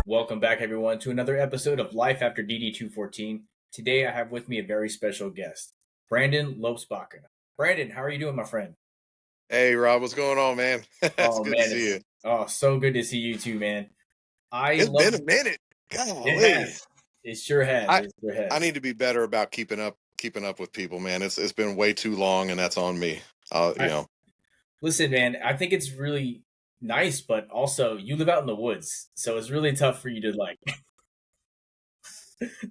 Welcome back, everyone, to another episode of Life After DD214. Today, I have with me a very special guest, Brandon Lopes-Baca. Brandon, how are you doing, my friend? Hey Rob, what's going on, man? It's Oh good to man, see you. it's so good to see you too, man. I It's love been a minute. it. Golly. Has it sure has I it sure I has. need to be better about keeping up with people, man. It's been way too long and that's on me. Uh, you I know. listen, man. I think it's really nice, but also you live out in the woods, so it's really tough for you to like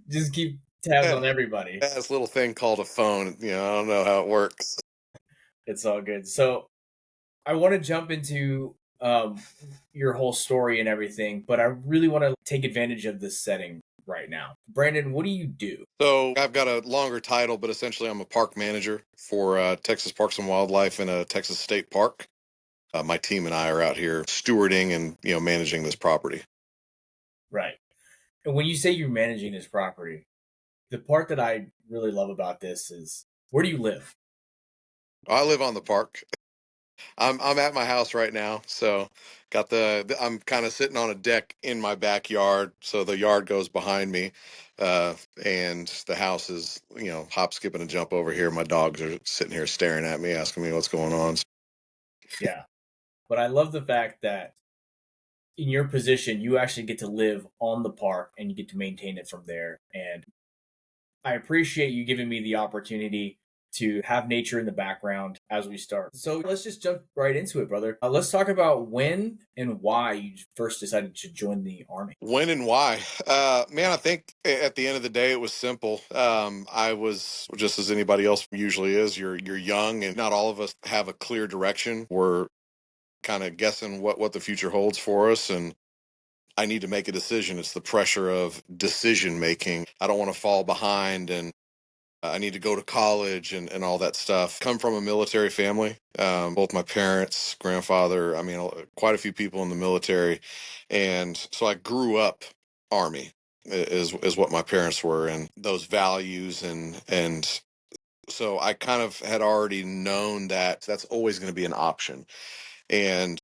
just keep tabs eh, on everybody. This little thing called a phone, I don't know how it works. It's all good. So I want to jump into your whole story and everything, but I really want to take advantage of this setting right now. Brandon, what do you do? So I've got a longer title, but essentially I'm a park manager for Texas Parks and Wildlife in a Texas State Park. My team and I are out here stewarding and managing this property. Right. And when you say you're managing this property, the part that I really love about this is where do you live? I live on the park. I'm at my house right now, so got I'm kind of sitting on a deck in my backyard, so the yard goes behind me, uh, and the house is hop, skip, and a jump over here. My dogs are sitting here staring at me, asking me what's going on. Yeah. But I love the fact that in your position, you actually get to live on the park and you get to maintain it from there. And I appreciate you giving me the opportunity to have nature in the background as we start. So let's just jump right into it, brother. Let's talk about when and why you first decided to join the army. When and why? Man, I think at the end of the day, it was simple. I was just as anybody else usually is. You're young, and not all of us have a clear direction. We're kind of guessing what the future holds for us, and I need to make a decision. It's the pressure of decision making. I don't want to fall behind, and I need to go to college and all that stuff. Come from a military family. Both my parents, grandfather, I mean, quite a few people in the military. And so I grew up Army is what my parents were, and those values and so I kind of had already known that that's always going to be an option. And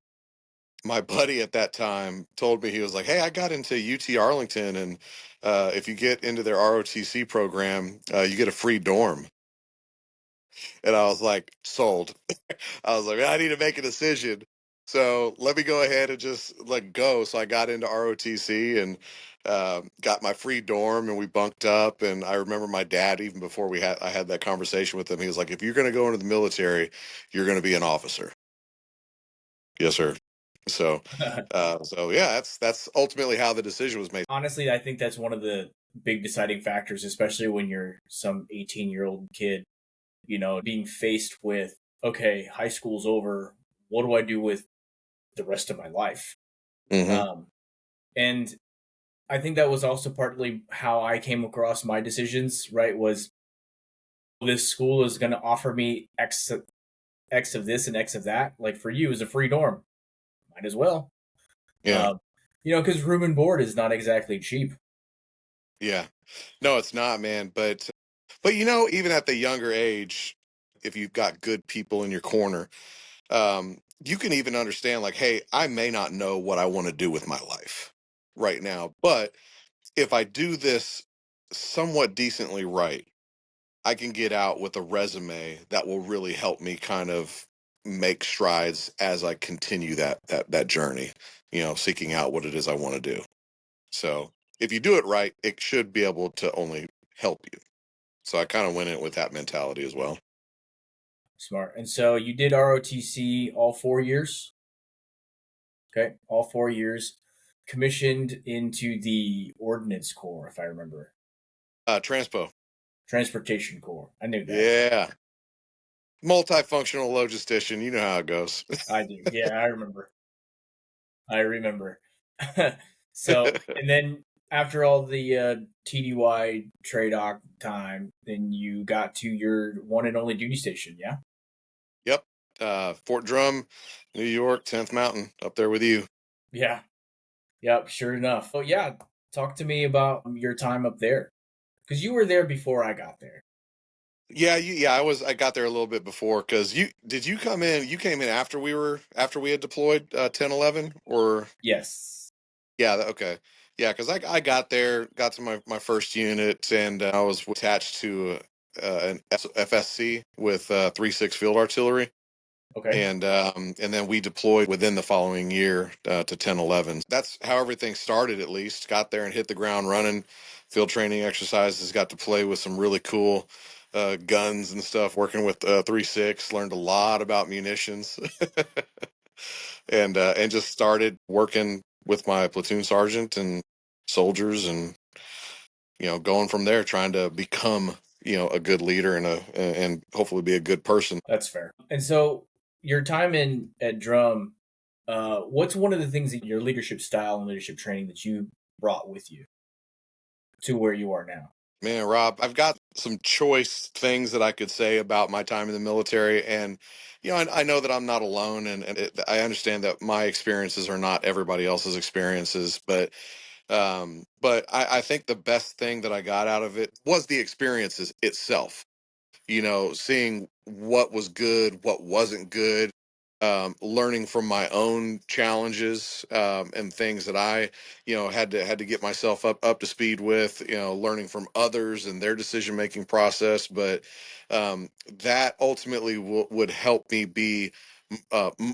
my buddy at that time told me, he was like, "Hey, I got into UT Arlington, and if you get into their ROTC program, you get a free dorm." And I was like, "Sold." I was like, "I need to make a decision, so let me go ahead and just like go." So I got into ROTC and got my free dorm, and we bunked up. And I remember my dad, even before I had that conversation with him, he was like, "If you're going to go into the military, you're going to be an officer." Yes, sir. So, so yeah, that's ultimately how the decision was made. Honestly, I think that's one of the big deciding factors, especially when you're some 18-year-old kid, being faced with, okay, high school's over. What do I do with the rest of my life? Hmm. Um, and I think that was also partly how I came across my decisions, right? Was this school is going to offer me X of this and X of that. Like for you, is a free dorm. Might as well. Yeah, Um, because room and board is not exactly cheap. yeah. No, it's not, man. But even at the younger age, if you've got good people in your corner, you can even understand, like, hey, I may not know what I want to do with my life right now, but if I do this somewhat decently right, I can get out with a resume that will really help me kind of make strides as I continue that journey, seeking out what it is I want to do. So if you do it right, it should be able to only help you. So I kind of went in with that mentality as well. Smart. And so you did ROTC all 4 years. Okay, all 4 years. Commissioned into the Ordnance Corps, if I remember. Transpo. Transportation Corps. I knew that. Yeah. Multifunctional logistician. You know how it goes. I do. Yeah, I remember. I remember. So, and then after all the TDY trade off time, then you got to your one and only duty station. Yeah. Yep. Fort Drum, New York, 10th Mountain, up there with you. Yeah. Yep. Sure enough. Oh yeah. Talk to me about your time up there because you were there before I got there. Yeah, I got there a little bit before because you come in, you came in after we had deployed 10, 11, or Yes. Yeah, okay. Yeah, because I got there, got to my first unit, and I was attached to an FSC with 3-6 Field Artillery. Okay, And then we deployed within the following year to 1011. That's how everything started. At least got there and hit the ground running. Field training exercises. Got to play with some really cool guns and stuff. Working with 3-6, learned a lot about munitions, and just started working with my platoon sergeant and soldiers, and going from there, trying to become a good leader and hopefully be a good person. that's fair. And so your time in at Drum, what's one of the things that your leadership style and leadership training that you brought with you to where you are now? Man, Rob, I've got some choice things that I could say about my time in the military. And, I know that I'm not alone. And I understand that my experiences are not everybody else's experiences. But I think the best thing that I got out of it was the experiences itself, seeing what was good, what wasn't good, learning from my own challenges, and things that I, had to get myself up to speed with, learning from others and their decision making process. But that ultimately would help me be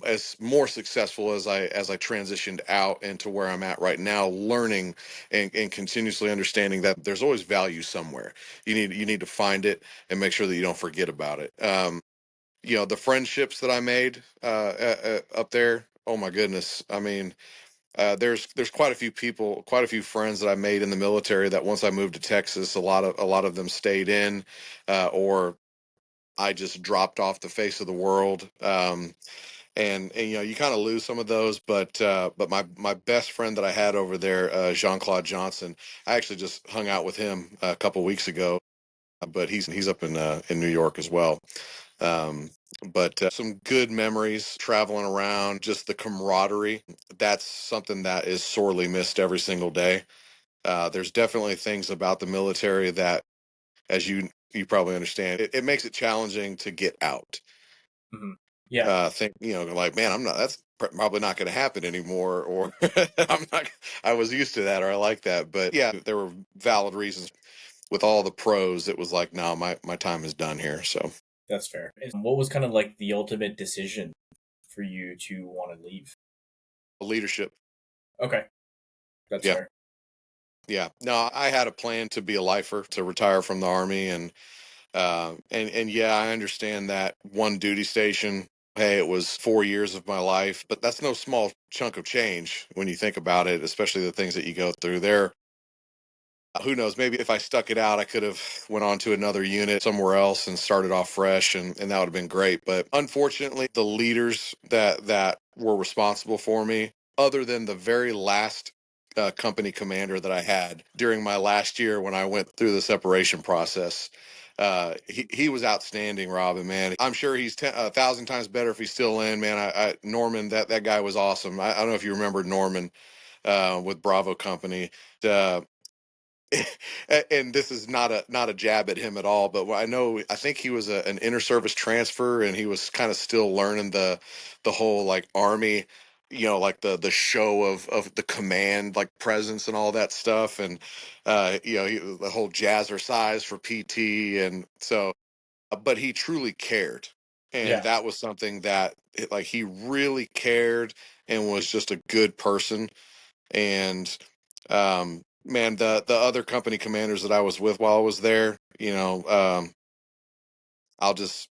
as more successful as I transitioned out into where I'm at right now, learning and continuously understanding that there's always value somewhere. You need to find it and make sure that you don't forget about it. The friendships that I made up there. Oh my goodness! I mean, there's quite a few people, quite a few friends that I made in the military that once I moved to Texas, a lot of them stayed in, or I just dropped off the face of the world. And you kind of lose some of those, but my best friend that I had over there, Jean-Claude Johnson, I actually just hung out with him a couple weeks ago, but he's up in New York as well. um, but some good memories traveling around, just the camaraderie. That's something that is sorely missed every single day. There's definitely things about the military that, as you probably understand, it makes it challenging to get out. Hmm. Yeah, Think, like, man, I'm not, that's probably not going to happen anymore, or I'm not, I was used to that, or I like that. But yeah, there were valid reasons. With all the pros, it was like, no, my time is done here. So that's fair. And what was kind of like the ultimate decision for you to want to leave? leadership. Okay, that's Yeah. fair. Yeah. No, I had a plan to be a lifer, to retire from the army, and yeah, I understand that one duty station. Hey, it was 4 years of my life, but that's no small chunk of change when you think about it, especially the things that you go through there. Who knows? Maybe if I stuck it out, I could have went on to another unit somewhere else and started off fresh, and that would have been great. But unfortunately, the leaders that were responsible for me, other than the very last company commander that I had during my last year when I went through the separation process, he was outstanding, Robin. Man, I'm sure he's 1,000 times better if he's still in. Man, Norman, that guy was awesome. I don't know if you remember Norman with Bravo Company. Uh, and this is not a jab at him at all, but I think he was an inter service transfer, and he was kind of still learning the whole like army, like the show of the command like presence and all that stuff. And the whole jazzercise for PT. And so, but he truly cared, and Yeah. that was something that like he really cared and was just a good person. And man, the other company commanders that I was with while I was there, I'll just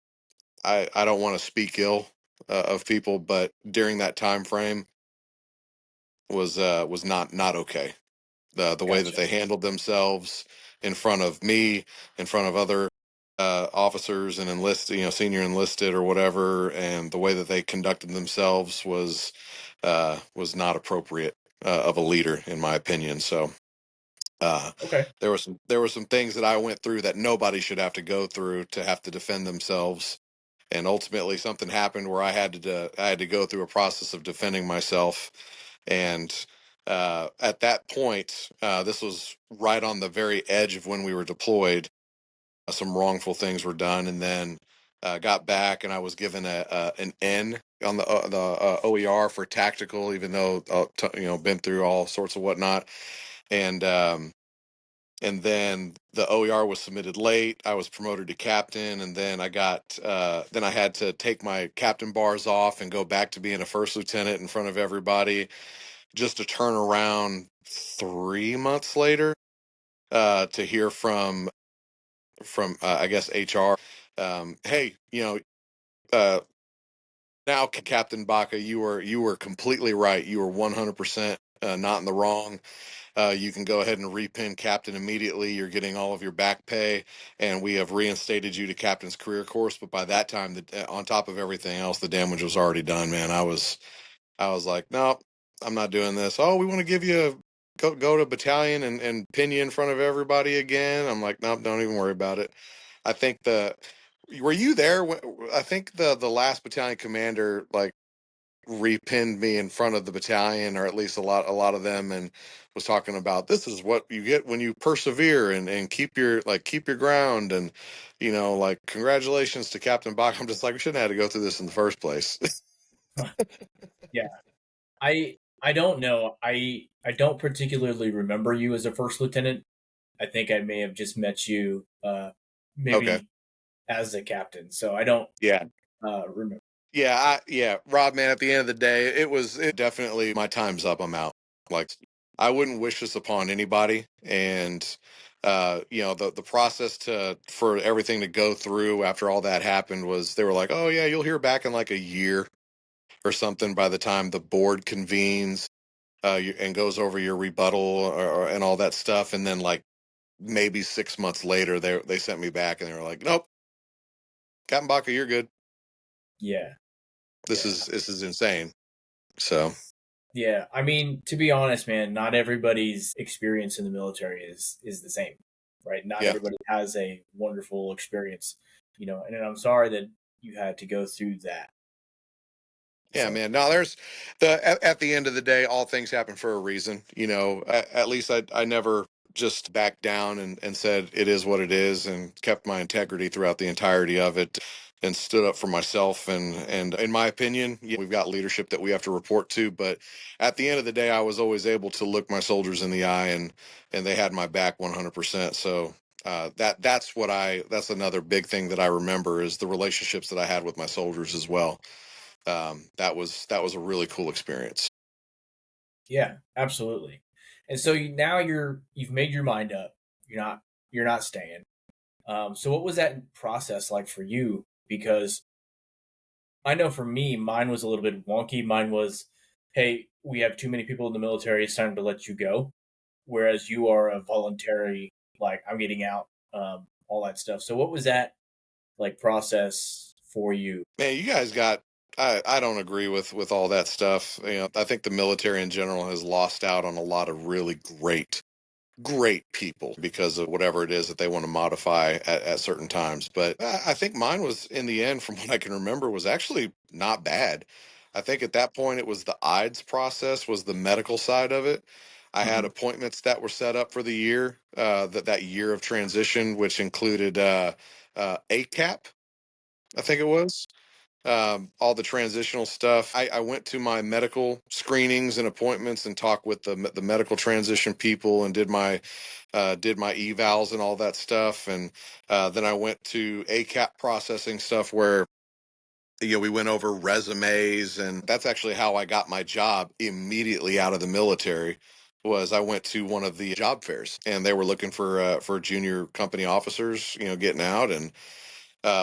I don't want to speak ill of people, but during that time frame was not okay. The way that Gotcha. they handled themselves in front of me, in front of other officers and enlisted, senior enlisted or whatever, and the way that they conducted themselves was not appropriate of a leader, in my opinion. So Uh, Okay. there were some things that I went through that nobody should have to go through to have to defend themselves, and ultimately something happened where I had to go through a process of defending myself, and at that point, this was right on the very edge of when we were deployed. Some wrongful things were done, and then Got back and I was given an N on the OER for tactical, even though been through all sorts of whatnot. And and then the OER was submitted late. I was promoted to captain, and then then I had to take my captain bars off and go back to being a first lieutenant in front of everybody, just to turn around 3 months later to hear from I guess HR. Hey, uh, now Captain Baca, you were completely right. You were 100% not in the wrong. You can go ahead and repin captain immediately. You're getting all of your back pay, and we have reinstated you to captain's career course. But by that time, on top of everything else, the damage was already done. Man, I was like, no, I'm not doing this. Oh, we want to give you go to battalion and pin you in front of everybody again. I'm like, nope, don't even worry about it. I think were you there? I think the last battalion commander like repinned me in front of the battalion, or at least a lot of them, and was talking about this is what you get when you persevere and keep your ground, and like congratulations to Captain Bach. I'm just like, we shouldn't have had to go through this in the first place. Yeah, I don't know. I don't particularly remember you as a first lieutenant. I think I may have just met you, Okay. maybe as a captain. So I don't Yeah. remember. Yeah, Rob, man, at the end of the day, it definitely my time's up. I'm out. Like, I wouldn't wish this upon anybody. And the process for everything to go through after all that happened was they were like, "Oh yeah, you'll hear back in like a year or something by the time the board convenes and goes over your rebuttal and all that stuff." And then like maybe 6 months later, they sent me back and they were like, "Nope, Captain Baca, you're good. Yeah, This yeah, is this is insane." So yeah. I mean, to be honest, man, not everybody's experience in the military is the same, right? Not yeah. everybody has a wonderful experience, And I'm sorry that you had to go through that. Yeah, So man. No, there's at the end of the day, all things happen for a reason. At least I never just backed down and said it is what it is, and kept my integrity throughout the entirety of it, and stood up for myself. And in my opinion, yeah, we've got leadership that we have to report to, but at the end of the day, I was always able to look my soldiers in the eye, and they had my back 100%. So that's another big thing that I remember is the relationships that I had with my soldiers as well. That was a really cool experience. yeah, absolutely. And so now you've made your mind up. You're not staying. So what was that process like for you? Because I know for me, mine was a little bit wonky. Mine was, hey, we have too many people in the military. It's time to let you go. Whereas you are a voluntary, like I'm getting out, all that stuff. So what was that like process for you? Man, you guys got. I don't agree with all that stuff. I think the military in general has lost out on a lot of really great people because of whatever it is that they want to modify at certain times. But I think mine was, in the end, from what I can remember, was actually not bad. I think at that point it was the IDES process, was the medical side of it. I had Mhm. appointments that were set up for the year, that year of transition, which included ACAP, I think it was, all the transitional stuff. I went to my medical screenings and appointments and talked with the medical transition people and did my evals and all that stuff. And then I went to ACAP processing stuff where we went over resumes, and that's actually how I got my job immediately out of the military. Was I went to one of the job fairs and they were looking for junior company officers, getting out, and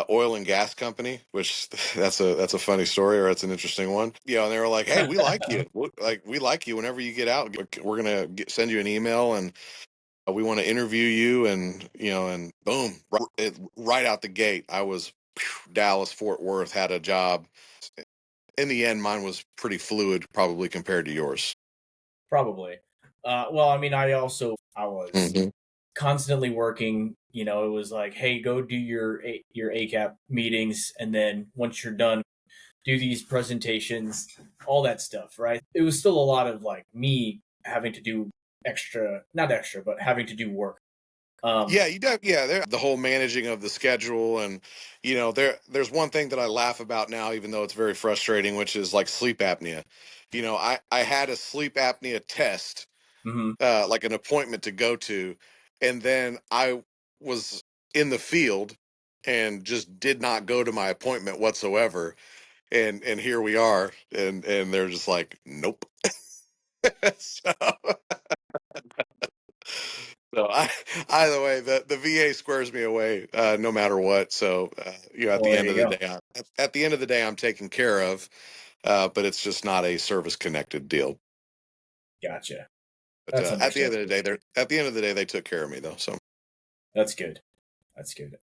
oil and gas company, which that's a funny story, or that's an interesting one. And they were like, "Hey, we like you. We like you. Whenever you get out, we're gonna send you an email, and we want to interview you." And boom, right out the gate, I was Dallas, Fort Worth, had a job. In the end, mine was pretty fluid, probably compared to yours. Probably. Well, I mean, I was Hmm. constantly working. It was like, hey, go do your ACAP meetings, and then once you're done, do these presentations, all that stuff. Right? It was still a lot of like me having to do extra, not extra, but having to do work. Um, Yeah, yeah, the whole managing of the schedule, and there's one thing that I laugh about now, even though it's very frustrating, which is like sleep apnea. I had a sleep apnea test, mhm. like an appointment to go to, and then I was in the field and just did not go to my appointment whatsoever, and here we are, and they're just like, nope. so, so either way, the VA squares me away, no matter what. So at Well, the there end you of the go. day, at the end of the day, I'm taken care of, but it's just not a service connected deal. Gotcha. But That's at the end of the understandable. day, at the end of the day, they took care of me though. So That's good. That's good.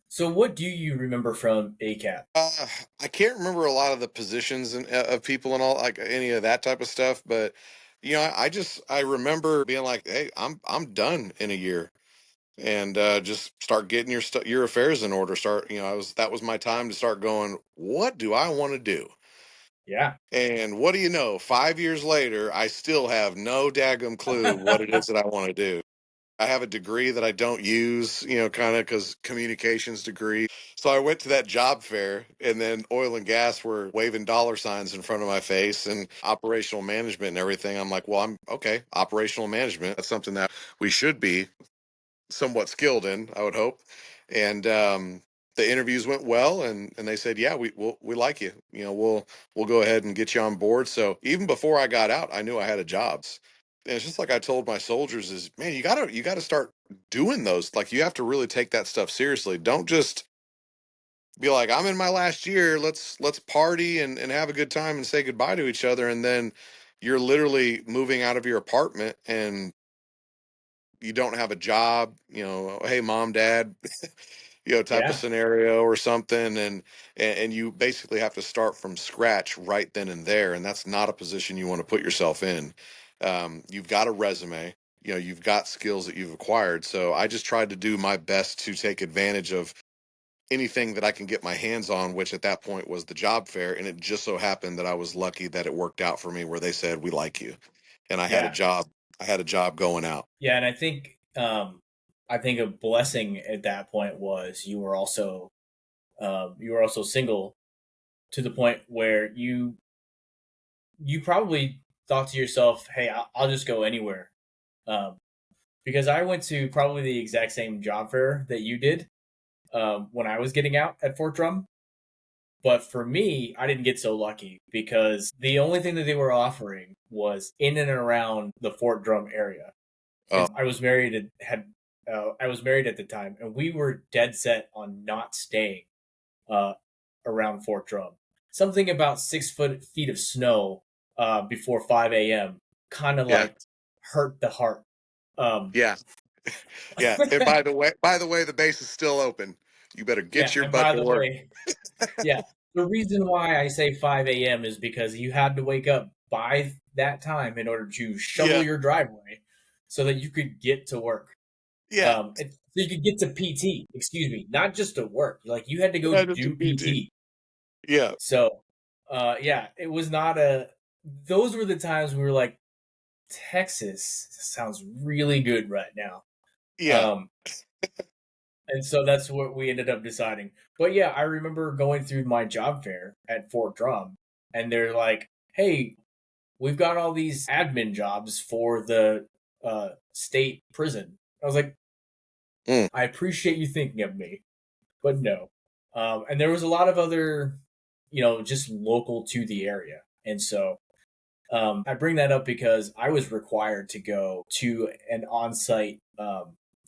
So what do you remember from ACAT? uh, I can't remember a lot of the positions of people and all like any of that type of stuff, but I remember being like, hey, I'm done in a year. And just start getting your affairs in order. Start, that was my time to start going. What do I want to do? Yeah. And what do you know? 5 years later, I still have no daggum clue what it is that I want to do. I have a degree that I don't use, kind of because communications degree. So I went to that job fair, and then oil and gas were waving dollar signs in front of my face, and operational management and everything. I'm like, well, I'm okay. Operational management. That's something that we should be somewhat skilled in, I would hope. And the interviews went well, and they said, yeah, we like you. We'll go ahead and get you on board. So even before I got out, I knew I had a job. And it's just like I told my soldiers is, man, you gotta start doing those. Like you have to really take that stuff seriously. Don't just be like, I'm in my last year. Let's party and have a good time and say goodbye to each other. And then you're literally moving out of your apartment and you don't have a job, hey mom, dad, type of Yeah. scenario or something, and you basically have to start from scratch right then and there, and that's not a position you want to put yourself in. You've got a resume, you've got skills that you've acquired, so I just tried to do my best to take advantage of anything that I can get my hands on, which at that point was the job fair, and it just so happened that I was lucky that it worked out for me where they said we like you, and Yeah. I had a job going out. Yeah, and I think a blessing at that point was you were also single to the point where you probably thought to yourself, "Hey, I'll just go anywhere." Um, because I went to probably the exact same job fair that you did when I was getting out at Fort Drum. But for me, I didn't get so lucky because the only thing that they were offering was in and around the Fort Drum area. uh, And I was married and had I was married at the time, and we were dead set on not staying uh, around Fort Drum. Something about 6 feet of snow before 5 a.m. kind of yeah, like hurt the heart. Um, yeah. Yeah, and by the way, the base is still open. You better yeah, get your and butt by to the work. way, yeah, the reason why I say 5 a.m. is because you had to wake up by that time in order to shovel Yeah, your driveway so that you could get to work. yeah, So you could get to PT, excuse me, not just to work. Like you had to go yeah, just a do PT. PT. Yeah, So, yeah, it was not a. Those were the times we were like, Texas sounds really good right now. yeah. Um, and so that's what we ended up deciding. But yeah, I remember going through my job fair at Fort Drum, and they're like, "Hey, we've got all these admin jobs for the state prison." I was like, Mm. "I appreciate you thinking of me, but no." And there was a lot of other, just local to the area, and so I bring that up because I was required to go to an on-site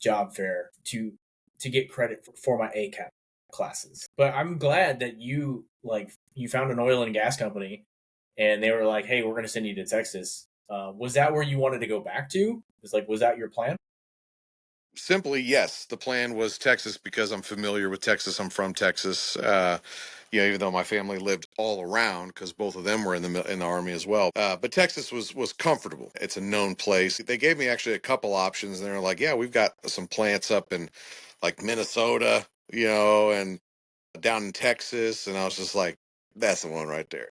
job fair to get credit for my ACAP classes. But I'm glad that you found an oil and gas company, and they were like, "Hey, we're going to send you to Texas." Was that where you wanted to go back to? Was that your plan? Simply, yes. The plan was Texas because I'm familiar with Texas. I'm from Texas. Even though my family lived all around because both of them were in the army as well. But Texas was comfortable. It's a known place. They gave me actually a couple options, and they were like, "Yeah, we've got some plants up in like Minnesota, and down in Texas," and I was just like, "That's the one right there."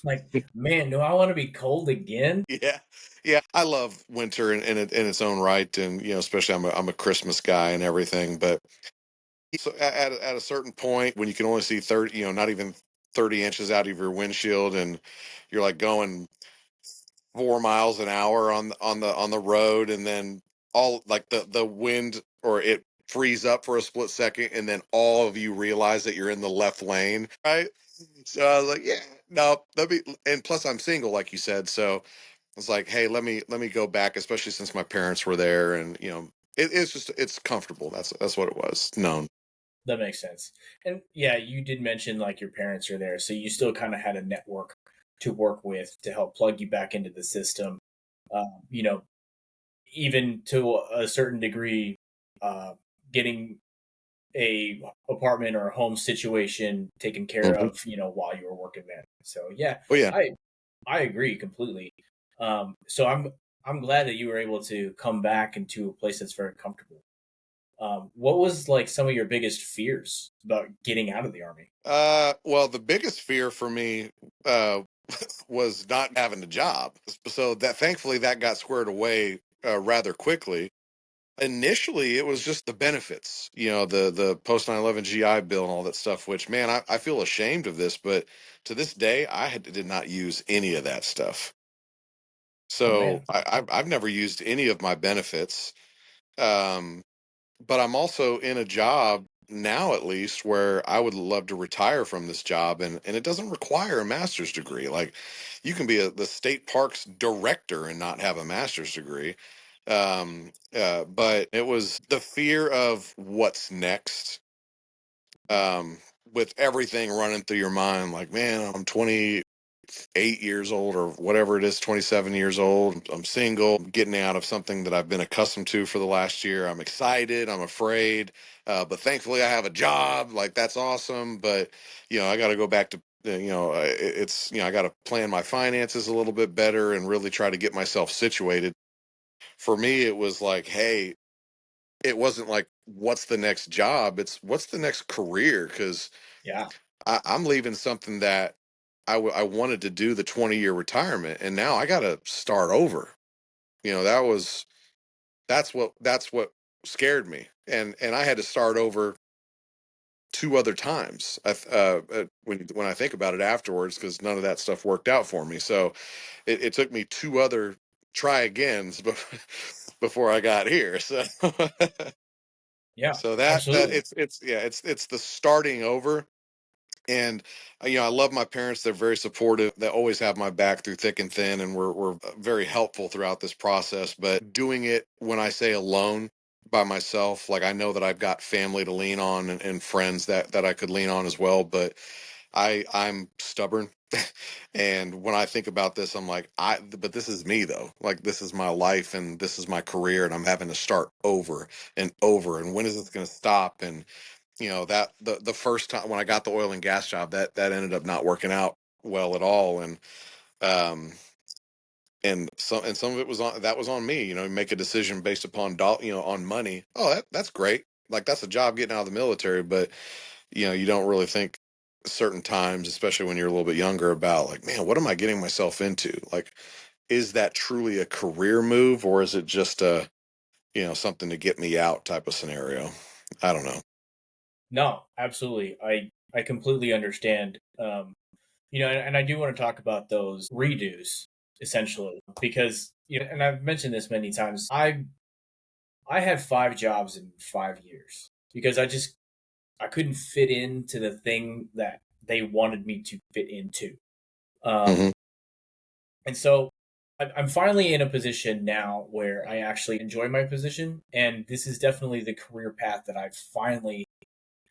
Like, man, do I want to be cold again? Yeah, yeah. I love winter in its own right, and especially I'm a Christmas guy and everything. But so at a certain point when you can only see 30, not even 30 inches out of your windshield, and you're like going 4 miles an hour on the road, and then all like the wind or it freeze up for a split second, and then all of you realize that you're in the left lane, right? So I was like, yeah, no, let me. And plus, I'm single, like you said, so it's like, hey, let me go back, especially since my parents were there, and it's just it's comfortable. That's what it was. Known. That makes sense. And yeah, you did mention like your parents are there, so you still kind of had a network to work with to help plug you back into the system. You know, even to a certain degree, uh, getting a apartment or a home situation taken care Hmm. of, while you were working there. So yeah, Oh yeah. I agree completely. So I'm glad that you were able to come back into a place that's very comfortable. What was like some of your biggest fears about getting out of the army? Well, the biggest fear for me uh, was not having a job. So that thankfully that got squared away rather quickly. Initially, it was just the benefits, the post 9/11 GI Bill and all that stuff. Which, man, I feel ashamed of this, but to this day, did not use any of that stuff. Oh So man, I've never used any of my benefits. Um, but I'm also in a job now, at least, where I would love to retire from this job, and it doesn't require a master's degree. Like, you can be the state parks director and not have a master's degree. But it was the fear of what's next. Um, with everything running through your mind, like, man, I'm 28 years old or whatever it is, 27 years old. I'm single, I'm getting out of something that I've been accustomed to for the last year. I'm excited, I'm afraid, but thankfully I have a job. Like, that's awesome. But, I got to go back to, it's, I got to plan my finances a little bit better and really try to get myself situated. For me, it was like, hey, it wasn't like, what's the next job? It's what's the next career? Because yeah, I'm leaving something that I wanted to do, the 20-year retirement, and now I got to start over. That's what scared me, and I had to start over two other times. When I think about it afterwards, because none of that stuff worked out for me, so it took me two other try agains before I got here. So yeah, so that absolutely. it's yeah, it's the starting over. And I love my parents. They're very supportive. They always have my back through thick and thin, and we're very helpful throughout this process. But doing it, when I say alone, by myself, like, I know that I've got family to lean on, and friends that I could lean on as well. But I'm stubborn, and when I think about this, I'm like, but this is me though. Like, this is my life, and this is my career, and I'm having to start over and over. And when is this going to stop? And that the first time when I got the oil and gas job, that ended up not working out well at all. Um and some of it was on me. Make a decision based upon on money. Oh, that's great. Like, that's a job, getting out of the military. But you don't really think certain times, especially when you're a little bit younger, about, like, man, what am I getting myself into? Like, is that truly a career move, or is it just a something to get me out type of scenario? I don't know. No, absolutely. I completely understand. And I do want to talk about those redos essentially because and I've mentioned this many times. I had 5 jobs in 5 years because I couldn't fit into the thing that they wanted me to fit into. Um, Hmm. and so I'm finally in a position now where I actually enjoy my position, and this is definitely the career path that I finally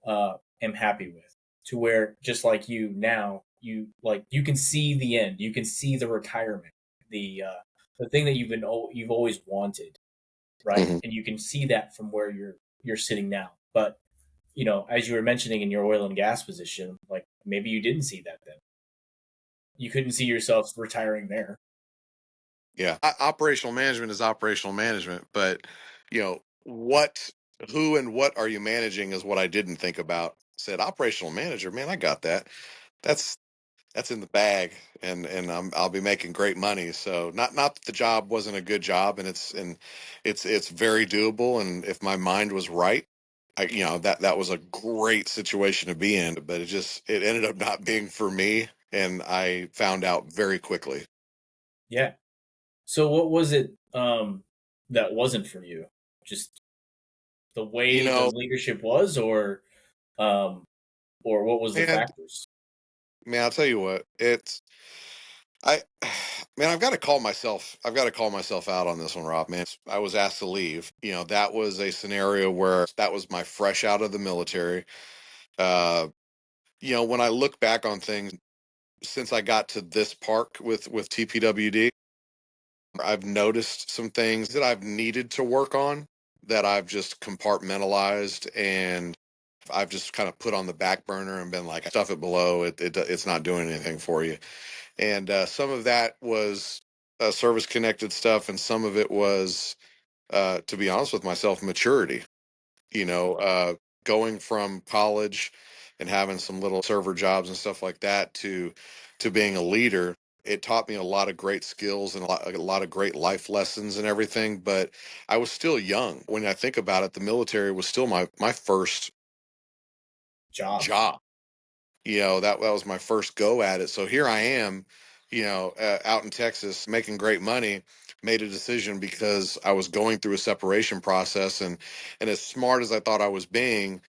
am happy with. To where, just like you now, you can see the end, you can see the retirement, the thing that you've always wanted, right? Hmm. And you can see that from where you're sitting now. But as you were mentioning in your oil and gas position, like maybe you didn't see that then. You couldn't see yourself retiring there. Yeah, operational management is operational management, but what, who, and what are you managing is what I didn't think about. Said operational manager, man, I got that. That's that's in the bag, and I'll be making great money. So not that the job wasn't a good job, and it's very doable. And if my mind was right, that was a great situation to be in. But it ended up not being for me, and I found out very quickly. Yeah. So what was it that wasn't for you? Just the You way the know, leadership was, um or what was the man, factors? man, I'll tell you what, I man, I've got to call myself out on this one, Rob, man. I was asked to leave. That was a scenario where that was my fresh out of the military. Uh, when I look back on things since I got to this park with TPWD, I've noticed some things that I've needed to work on that I've just compartmentalized, and I've just kind of put on the back burner and been like, stuff it below. It's not doing anything for you. And some of that was service connected stuff, and some of it was, to be honest with myself, maturity. you know uh Going from college and having some little server jobs and stuff like that to being a leader, it taught me a lot of great skills and a lot of great life lessons and everything. But I was still young when I think about it. The military was still my first Job. job. That was my first go at it. So here I am, out in Texas making great money. Made a decision because I was going through a separation process, and as smart as I thought I was being,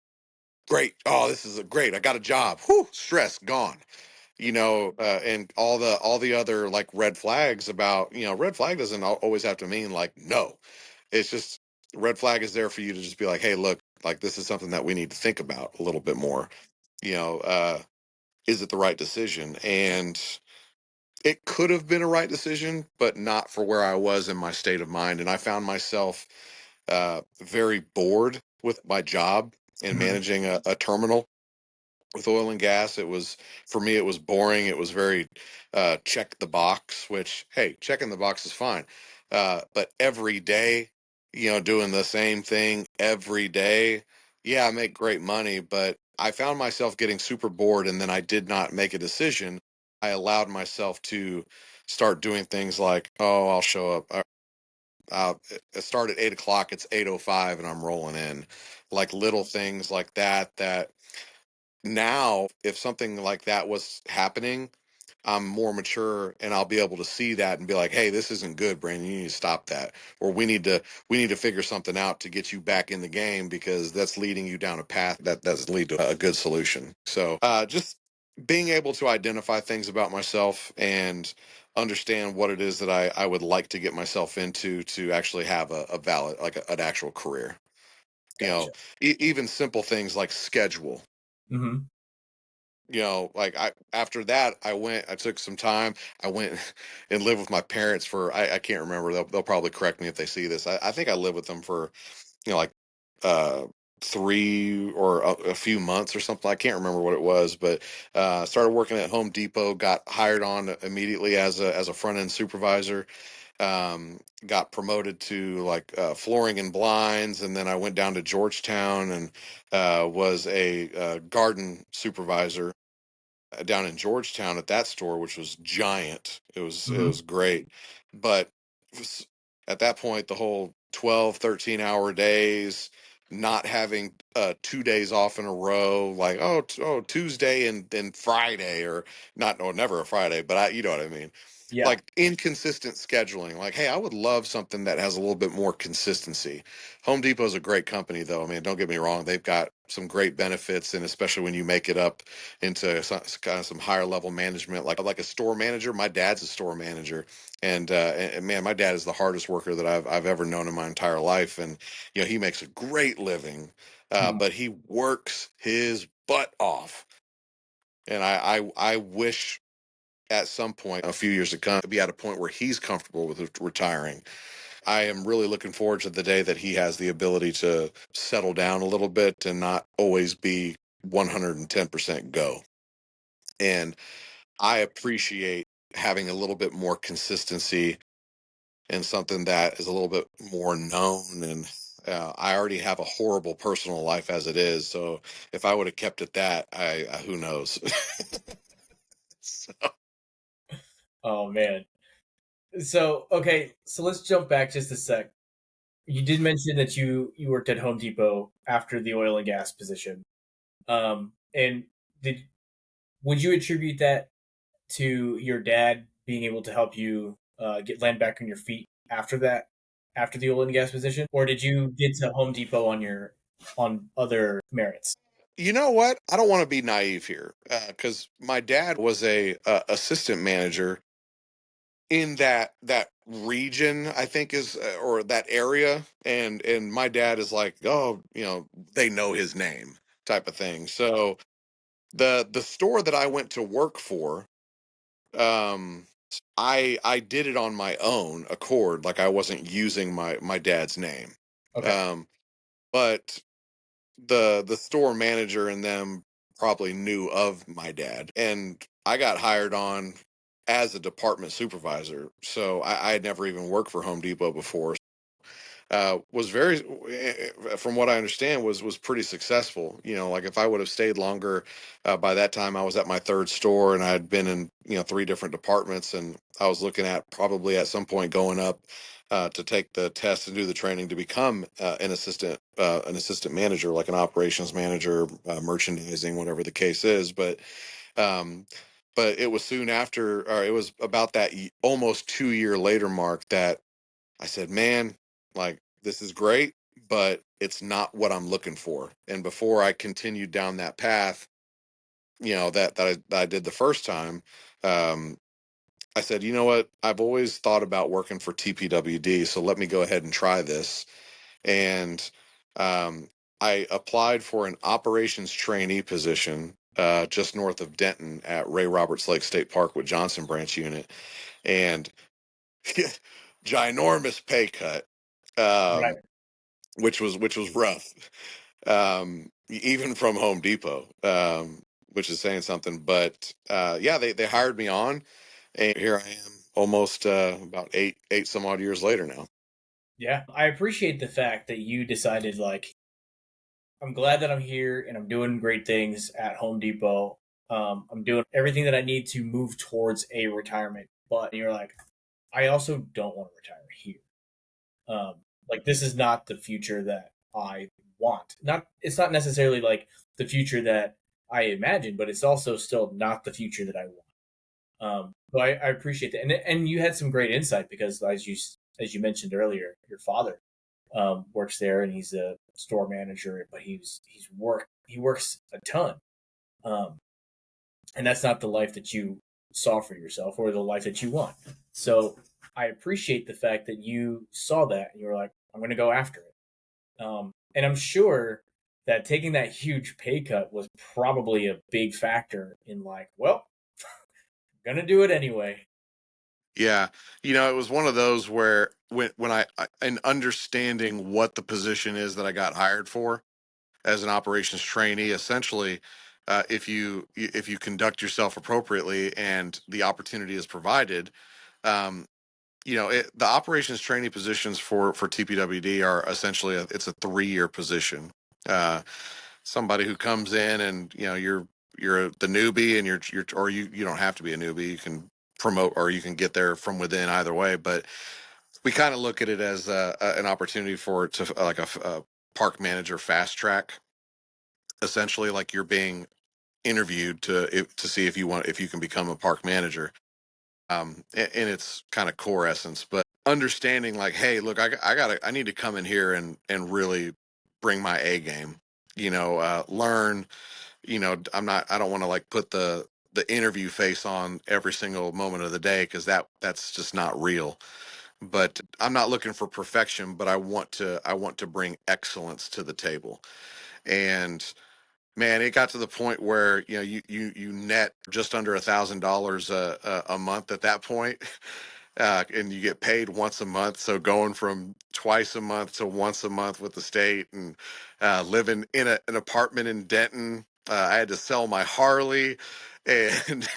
great. Oh, this is a great. I got a job. Whew, stress gone. And all the other like red flags about, red flag doesn't always have to mean like no. It's just red flag is there for you to just be like, hey, look, like this is something that we need to think about a little bit more. You know, is it the right decision? And it could have been a right decision, but not for where I was in my state of mind. And I found myself very bored with my job and Mhm. managing a terminal with oil and gas. It was, for me, it was boring. It was very check the box, which, hey, checking the box is fine. But every day, doing the same thing every day, yeah, I make great money, but I found myself getting super bored, and then I did not make a decision. I allowed myself to start doing things like, oh, I'll show up. Start at 8 o'clock. It's 8:05, and I'm rolling in. Like little things like that. That now, if something like that was happening, I'm more mature and I'll be able to see that and be like, hey, this isn't good, Brandon. You need to stop that. Or we need to figure something out to get you back in the game, because that's leading you down a path that doesn't lead to a good solution. So just being able to identify things about myself and understand what it is that I would like to get myself into to actually have a valid, like an actual career. You know, Gotcha. even simple things like schedule. Mhm. Like after that, I took some time. I went and lived with my parents for, I can't remember. They'll probably correct me if they see this. I think I lived with them for, like, uh, 3 or a few months or something. I can't remember what it was, but started working at Home Depot, got hired on immediately as a front end supervisor. Got promoted to like flooring and blinds, and then I went down to Georgetown and was a garden supervisor down in Georgetown at that store, which was giant. It was Mhm. great, but s- at that point, the whole 12, 13 hour days, not having 2 days off in a row, like oh Tuesday and then Friday, or not, or never a Friday, but you know what I mean, Yeah. like inconsistent scheduling. Like, hey, I would love something that has a little bit more consistency. Home Depot is a great company, though. I mean, don't get me wrong; they've got some great benefits, and especially when you make it up into kind of some higher level management, like a store manager. My dad's a store manager, and man, my dad is the hardest worker that I've ever known in my entire life, and he makes a great living, Mhm. but he works his butt off, and I wish at some point, a few years to come, to be at a point where he's comfortable with retiring. I am really looking forward to the day that he has the ability to settle down a little bit and not always be 110% go. And I appreciate having a little bit more consistency and something that is a little bit more known. And I already have a horrible personal life as it is. So if I would have kept it that, who knows? Oh man. So okay, so let's jump back just a sec. You did mention that you worked at Home Depot after the oil and gas position. And did would you attribute that to your dad being able to help you get land back on your feet after that, after the oil and gas position, or did you get to Home Depot on other merits? You know what? I don't want to be naive here because my dad was a assistant manager in that region. I think is or that area, and my dad is like, oh, they know his name type of thing. So the store that I went to work for, um, I did it on my own accord, like I wasn't using my dad's name. Okay, Um, but the store manager and them probably knew of my dad, and I got hired on as a department supervisor, so I had never even worked for Home Depot before. Was very, from what I understand, was pretty successful. Like if I would have stayed longer, by that time I was at my third store and I had been in three different departments, and I was looking at probably at some point going up to take the test and do the training to become an assistant manager, like an operations manager, merchandising, whatever the case is. Um, but it was soon after, or it was about that almost 2 year later mark that I said, man, like this is great, but it's not what I'm looking for. And before I continued down that path, that I did the first time, um, I said, you know what? I've always thought about working for TPWD, so let me go ahead and try this. And um, I applied for an operations trainee position just north of Denton at Ray Roberts Lake State Park with Johnson Branch Unit, and ginormous pay cut, um, right. which was rough, even from Home Depot, which is saying something. But yeah, they hired me on, and here I am, almost about eight some odd years later now. Yeah, I appreciate the fact that you decided like I'm glad that I'm here and I'm doing great things at Home Depot. I'm doing everything that I need to move towards a retirement, but you're like, I also don't want to retire here. Like this is not the future that I want. Not it's not necessarily like the future that I imagine, but it's also still not the future that I want. So I appreciate that, and you had some great insight because as you mentioned earlier, your father works there and he's a store manager, but he works a ton, um, and that's not the life that you saw for yourself or the life that you want. So I appreciate the fact that you saw that and you were like, I'm going to go after it. And I'm sure that taking that huge pay cut was probably a big factor in like, well, I'm gonna do it anyway. Yeah, it was one of those where when in understanding what the position is that I got hired for as an operations trainee, essentially, if you conduct yourself appropriately and the opportunity is provided, um, the operations trainee positions for TPWD are essentially it's a 3 year position. Uh, Somebody who comes in and you're the newbie, and you're or you don't have to be a newbie. You can promote or you can get there from within, either way. But we kind of look at it as an opportunity for to like a park manager fast track. Essentially, like you're being interviewed to see if you can become a park manager, in its kind of core essence. But understanding like, hey, look, I need to come in here and really bring my A game. Learn. I don't want to like put the interview face on every single moment of the day, because that's just not real. But I'm not looking for perfection, but I want to bring excellence to the table. And man, it got to the point where you net just under $1,000 a month at that point, and you get paid once a month. So going from twice a month to once a month with the state, and living in an apartment in Denton, I had to sell my Harley, and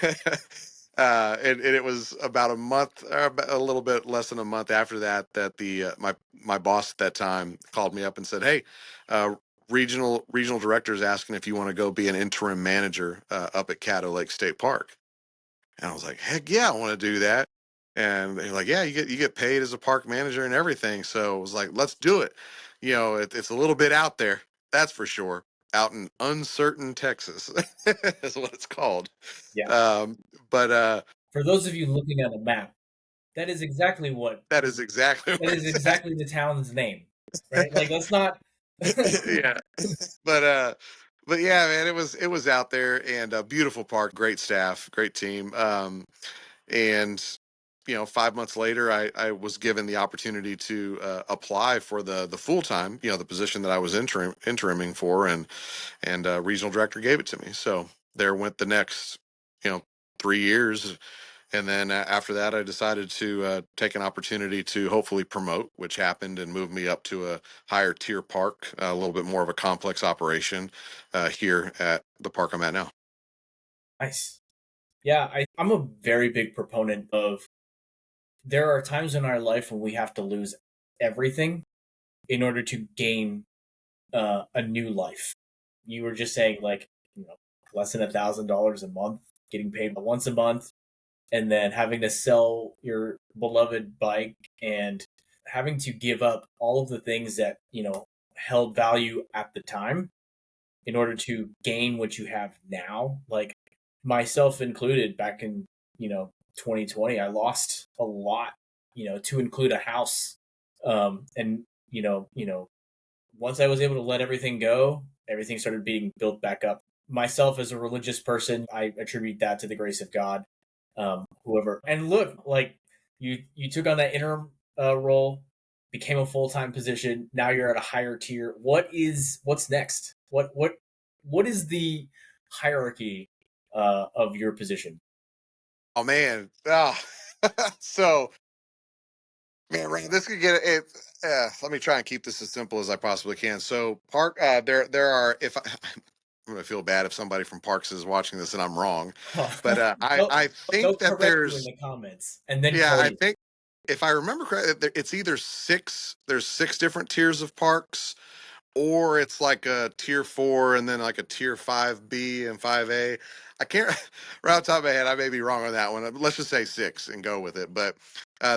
and it was about a month, or a little bit less than a month after that the my boss at that time called me up and said, "Hey, uh, regional director is asking if you want to go be an interim manager up at Caddo Lake State Park." And I was like, heck yeah, I want to do that. And they're like, yeah, you get paid as a park manager and everything. So I was like, let's do it. It's a little bit out there, that's for sure. Out in uncertain Texas is what it's called. Yeah. Um, but For those of you looking at a map, that is exactly what that is exactly that where is it's at. exactly the town's name, right? Like let's not. Yeah. But but yeah, man, it was out there, and a beautiful park, great staff, great team. And 5 months later, I was given the opportunity to apply for the full time, the position that I was interiming for, and regional director gave it to me. So there went the next, 3 years. And then after that, I decided to take an opportunity to hopefully promote, which happened, and move me up to a higher tier park, a little bit more of a complex operation here at the park I'm at now. Nice. Yeah, I'm a very big proponent of there are times in our life when we have to lose everything in order to gain a new life. You were just saying like, you know, less than $1,000 a month, getting paid once a month, and then having to sell your beloved bike and having to give up all of the things that, held value at the time in order to gain what you have now. Like myself included, back in, 2020, I lost a lot, to include a house. And, once I was able to let everything go, everything started being built back up. Myself as a religious person, I attribute that to the grace of God. Whoever, and look, like you took on that interim role, became a full time position. Now you're at a higher tier. What's next? What is the hierarchy of your position? Oh man, so man, Ryan, this could get it. Let me try and keep this as simple as I possibly can. So, park, there are. If I, I'm gonna feel bad if somebody from Parks is watching this and I'm wrong, but they'll, I think they'll that correct you in there's, the comments and then yeah, call I you. think if I remember correctly, it's either six. There's six different tiers of parks, or it's like a tier four and then like a tier 5B and 5A. I can't, right off the top of my head, I may be wrong on that one. Let's just say six and go with it. But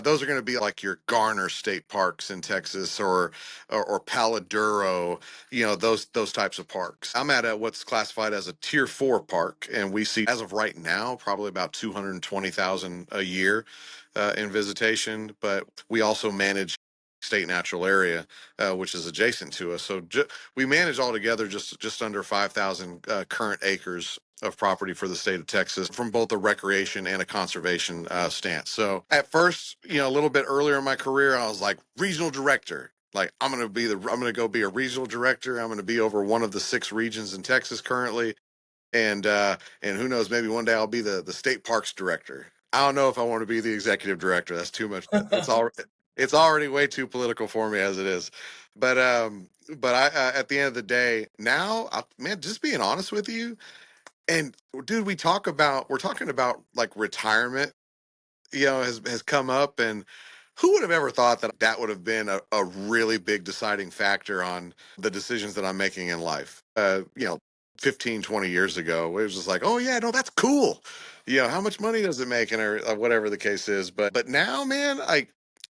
those are going to be like your Garner State Parks in Texas, or Paladuro, those types of parks. I'm at what's classified as a tier four park, and we see as of right now probably about 220,000 a year in visitation. But we also manage state natural area, which is adjacent to us. So we manage altogether just under 5,000 current acres of property for the state of Texas from both a recreation and a conservation stance. So at first, a little bit earlier in my career, I was like regional director. Like I'm gonna go be a regional director. I'm gonna be over one of the six regions in Texas currently, and who knows, maybe one day I'll be the state parks director. I don't know if I want to be the executive director. That's too much. It's already way too political for me as it is. But I at the end of the day, now, man, just being honest with you, and dude, we're talking about like retirement, has come up. And who would have ever thought that that would have been a really big deciding factor on the decisions that I'm making in life? 15, 20 years ago, it was just like, oh yeah, no, that's cool. How much money does it make, and or whatever the case is. But now, man,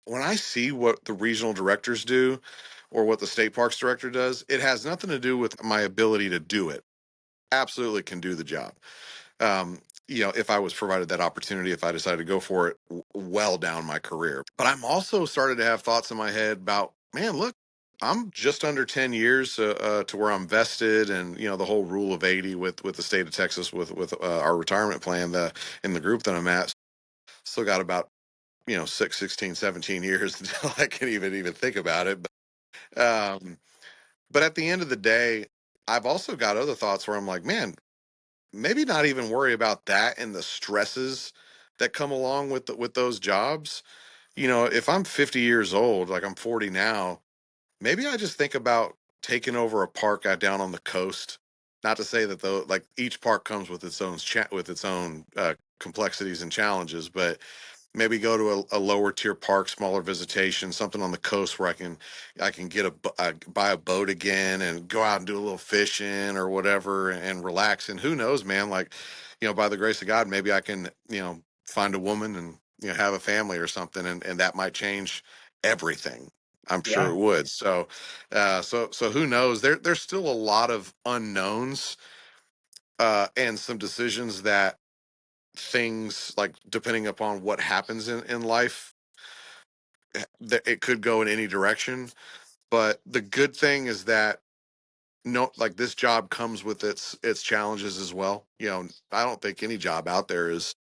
when I see what the regional directors do or what the state parks director does, it has nothing to do with my ability to do it. Absolutely can do the job. um, if I was provided that opportunity, if I decided to go for it well down my career. But I'm also started to have thoughts in my head about, man, look, I'm just under 10 years to where I'm vested, and the whole rule of 80 with the state of Texas with our retirement plan, in the group that I'm at. Still got about 6, 16, 17 years until I can even think about it. Um, but at the end of the day, I've also got other thoughts where I'm like, man, maybe not even worry about that and the stresses that come along with those jobs. If I'm 50 years old, like I'm 40 now, maybe I just think about taking over a park out down on the coast. Not to say that like each park comes with its own with its own complexities and challenges, but maybe go to a lower tier park, smaller visitation, something on the coast where I can get buy a boat again and go out and do a little fishing or whatever and relax. And who knows, man? Like, by the grace of God, maybe I can find a woman and have a family or something, and that might change everything. I'm sure Yeah. it would. So who knows? There's still a lot of unknowns, and some decisions that things like depending upon what happens in life, that it could go in any direction. But the good thing is that no, like this job comes with its challenges as well. I don't think any job out there is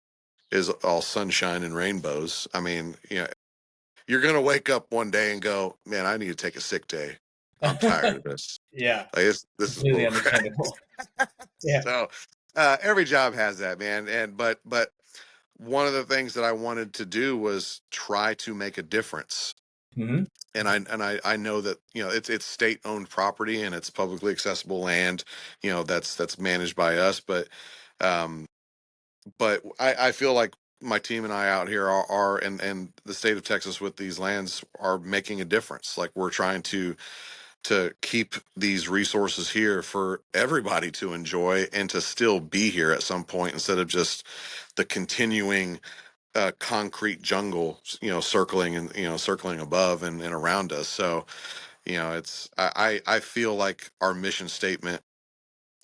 all sunshine and rainbows. I mean, you're gonna wake up one day and go, man, I need to take a sick day. I'm tired of this. Yeah. Like this is Completely bull crap. understandable. Yeah. So every job has that, man. And but one of the things that I wanted to do was try to make a difference. Hmm. And I know that it's state owned property and it's publicly accessible land, that's managed by us. Um, but I feel like my team and I out here and the state of Texas with these lands are making a difference. Like we're trying to keep these resources here for everybody to enjoy and to still be here at some point instead of just the continuing concrete jungle, circling and circling above and around us. So, it's I feel like our mission statement,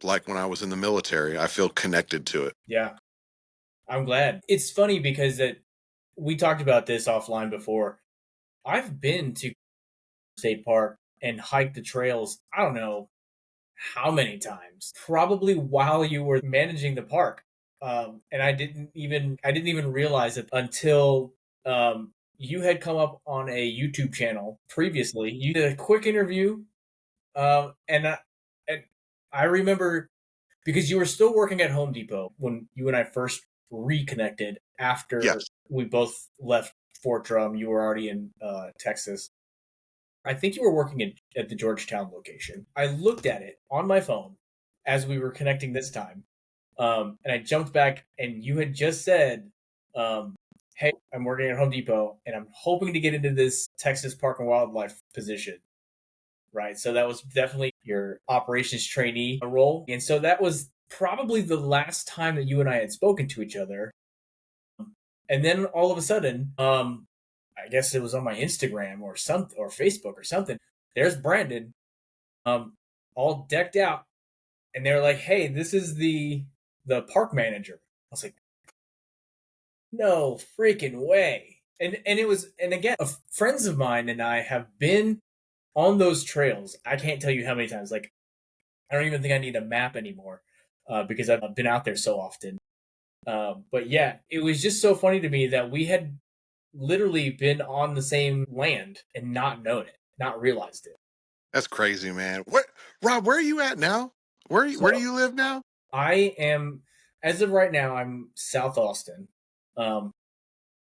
like when I was in the military, I feel connected to it. Yeah. I'm glad. It's funny because we talked about this offline before. I've been to state park and hiked the trails. I don't know how many times. Probably while you were managing the park. And I didn't even realize it until you had come up on a YouTube channel previously. You did a quick interview, and I remember because you were still working at Home Depot when you and I first reconnected after Yes, we both left Fort Drum. You were already in Texas. I think you were working at the Georgetown location. I looked at it on my phone as we were connecting this time, and I jumped back, and you had just said, "Hey, I'm working at Home Depot, and I'm hoping to get into this Texas Park and Wildlife position." Right, so that was definitely your operations trainee role, and so that was probably the last time that you and I had spoken to each other. And then all of a sudden, I guess it was on my Instagram or something or Facebook or something. There's Brandon, um, all decked out, and they're like, "Hey, this is the park manager." I was like, "No freaking way!" And it was, and again, friends of mine and I have been on those trails. I can't tell you how many times. Like, I don't even think I need a map anymore because I've been out there so often. But yeah, it was just so funny to me that we had literally been on the same land and not known it, not realized it. that's crazy, man. Rob, where are you at now? Where do So you live now? I am, as of right now, I'm South Austin. Um,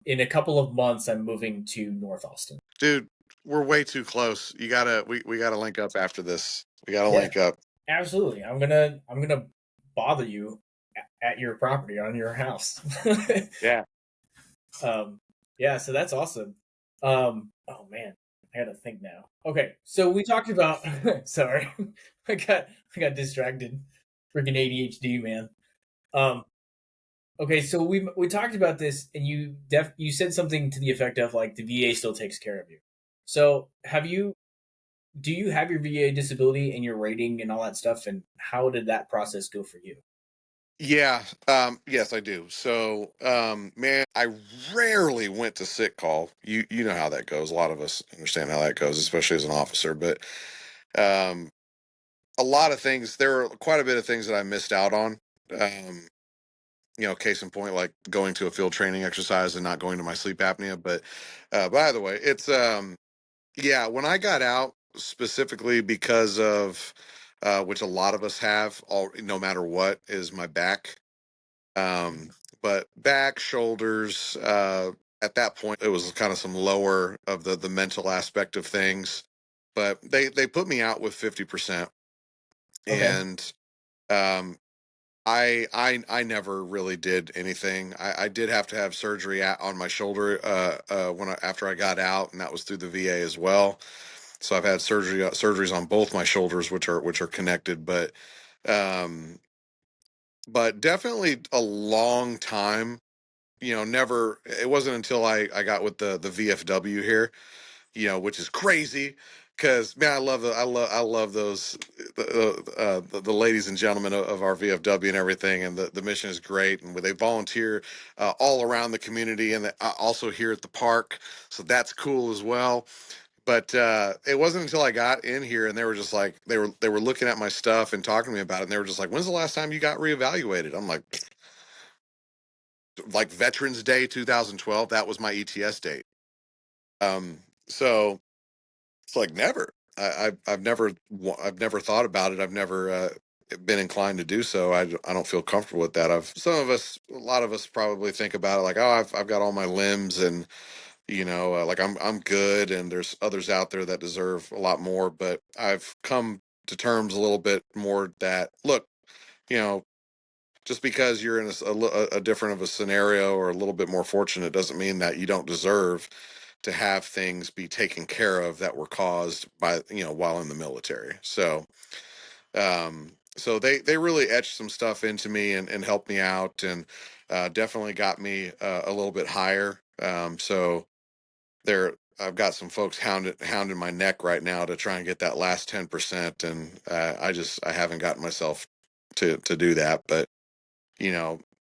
in a couple of months, I'm moving to North Austin. Dude, we're way too close. We gotta link up after this. We gotta Yeah, link up. absolutely. I'm gonna bother you at your property on your house. Yeah. um, yeah, so that's awesome. Oh man, I gotta think now. Okay, so we talked about. Sorry, I got distracted. Freaking ADHD, man. Um, okay, so we talked about this, and you said something to the effect of like the VA still takes care of you. So do you have your VA disability and your rating and all that stuff, and how did that process go for you? Yeah, yes, I do. So, man, I rarely went to sick call. You know how that goes. A lot of us understand how that goes, especially as an officer. But um, a lot of things, there were quite a bit of things that I missed out on. Um, case in point, like going to a field training exercise and not going to my sleep apnea. But by the way, it's yeah, when I got out specifically because of which a lot of us have, all no matter what, is my back. Um, but back, shoulders, at that point, it was kind of some lower of the mental aspect of things. But they put me out with 50%, Okay. and um, I never really did anything. I did have to have surgery on my shoulder after I got out, and that was through the VA as well. So I've had surgeries on both my shoulders, which are connected, um, but definitely a long time. Never. It wasn't until I got with the VFW here, which is crazy because man, I love those the ladies and gentlemen of our VFW and everything, and the mission is great, and they volunteer all around the community, and also here at the park, so that's cool as well. But it wasn't until I got in here and they were just like they were looking at my stuff and talking to me about it, and they were just like, "When's the last time you got reevaluated?" I'm like Veterans Day 2012. That was my ETS date. So it's like never. I've never thought about it. I've never been inclined to do so. I don't feel comfortable with that. A lot of us probably think about it like, oh, I've got all my limbs and like I'm good, and there's others out there that deserve a lot more. But I've come to terms a little bit more that look, you know, just because you're in a different of a scenario or a little bit more fortunate doesn't mean that you don't deserve to have things be taken care of that were caused by while in the military. So they really etched some stuff into me and helped me out, and definitely got me a little bit higher. So there I've got some folks hounding my neck right now to try and get that last 10%, and I haven't gotten myself to do that. But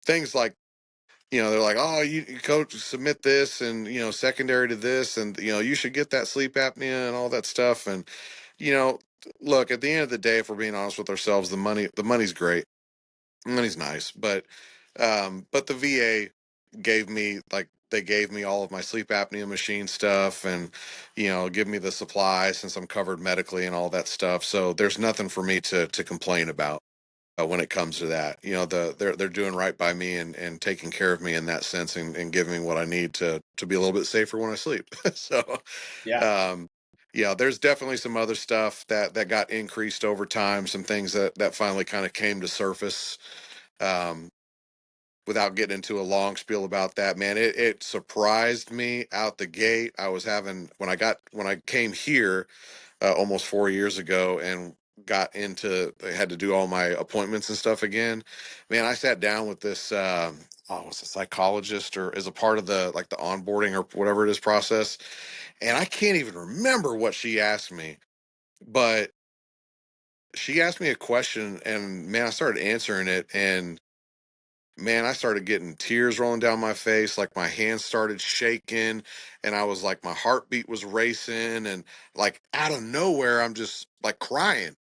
things like they're like, oh, you coach submit this, and secondary to this, and you should get that sleep apnea and all that stuff. And you know look, at the end of the day, if we're being honest with ourselves, the money's great, money's nice, but the VA they gave me all of my sleep apnea machine stuff, and give me the supplies since I'm covered medically and all that stuff. So there's nothing for me to complain about when it comes to that. They're doing right by me and taking care of me in that sense, and giving me what I need to be a little bit safer when I sleep. So Yeah, um yeah, there's definitely some other stuff that got increased over time, some things that finally kind of came to surface. um Without getting into a long spiel about that, man, it surprised me out the gate. I was having when I came here almost 4 years ago, and I had to do all my appointments and stuff again. Man, I sat down with this was a psychologist, or as a part of the onboarding or whatever it is process, and I can't even remember what she asked me, but she asked me a question, and man, I started answering it, and man, I started getting tears rolling down my face, like my hands started shaking, and I was like, my heartbeat was racing, and like out of nowhere, I'm just like crying,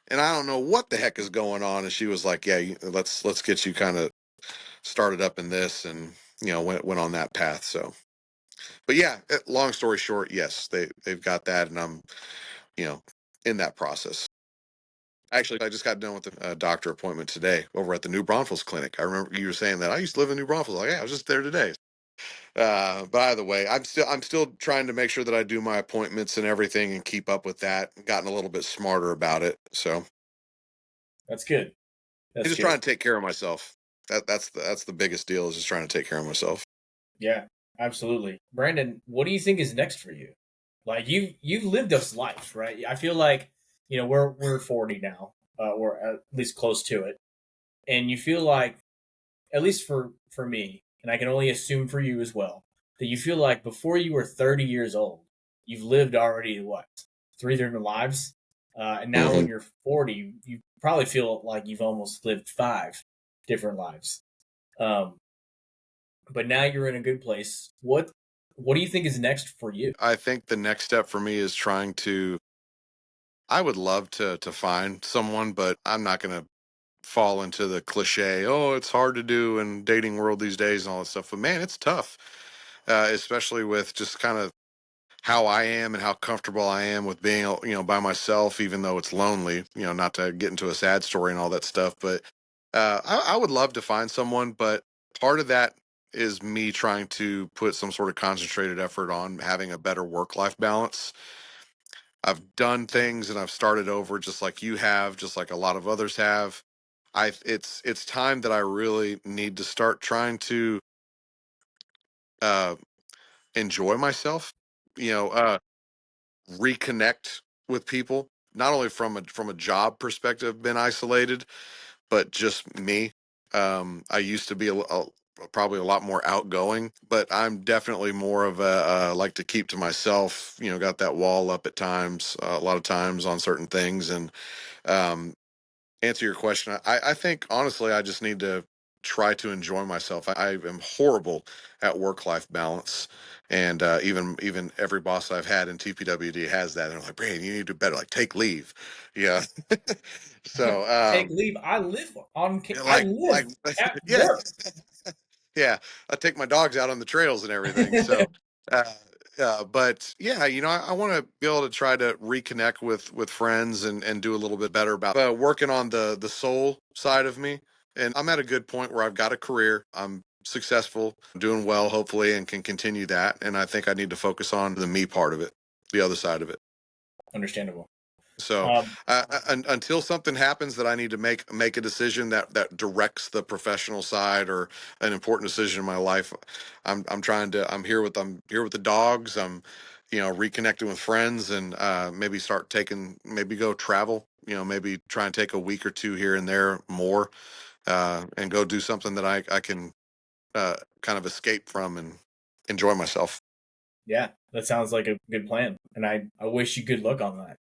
and I don't know what the heck is going on. And she was like, "Yeah, let's get you kind of started up in this," and went on that path. So, but yeah, long story short, yes, they've got that, and I'm you know in that process. Actually, I just got done with a doctor appointment today over at the New Braunfels Clinic. I remember you were saying that I used to live in New Braunfels. Like, yeah, I was just there today. By the way, I'm still trying to make sure that I do my appointments and everything and keep up with that. Gotten a little bit smarter about it. So that's good. I'm That's just trying good. to take care of myself. That's the biggest deal, is just trying to take care of myself. Yeah, absolutely. Brandon, what do you think is next for you? Like you've lived this life, right? I feel like we're 40 now, or at least close to it, and you feel like, at least for me, and I can only assume for you as well, that you feel like before you were 30 years old, you've lived already what, three different lives, and now when Hmm. you're 40, you probably feel like you've almost lived five different lives. Um, but now you're in a good place. What do you think is next for you? I think the next step for me is trying to. I would love to find someone, but I'm not going to fall into the cliche. Oh, it's hard to do in dating world these days and all that stuff. But man, it's tough, especially with just kind of how I am and how comfortable I am with being, by myself, even though it's lonely. Not to get into a sad story and all that stuff, but I would love to find someone. But part of that is me trying to put some sort of concentrated effort on having a better work-life balance. I've done things and I've started over just like you have, just like a lot of others have. it's time that I really need to start trying to uh enjoy myself, you know, reconnect with people, not only from a job perspective, been isolated, but just me. I used to be probably a lot more outgoing, but I'm definitely more of a like to keep to myself. You know, got that wall up at times, a lot of times on certain things, and um, answer your question, I think honestly, I just need to try to enjoy myself. I am horrible at work life balance, and even every boss I've had in TPWD has that. And they're like, Brandon, you need to do better. Like, take leave. Yeah. So, Take leave. I live on. I like, live at yeah, work. yeah, I take my dogs out on the trails and everything. So, uh, but yeah, I want to be able to try to reconnect with friends and do a little bit better about working on the soul side of me. And I'm at a good point where I've got a career. I'm successful, doing well, hopefully, and can continue that. And I think I need to focus on the me part of it, the other side of it. Understandable. So Um, until something happens that I need to make a decision that directs the professional side or an important decision in my life, I'm here with the dogs. I'm reconnecting with friends and maybe go travel. Maybe try and take a week or two here and there more and go do something that I can kind of escape from and enjoy myself. yeah, that sounds like a good plan, and I wish you good luck on that.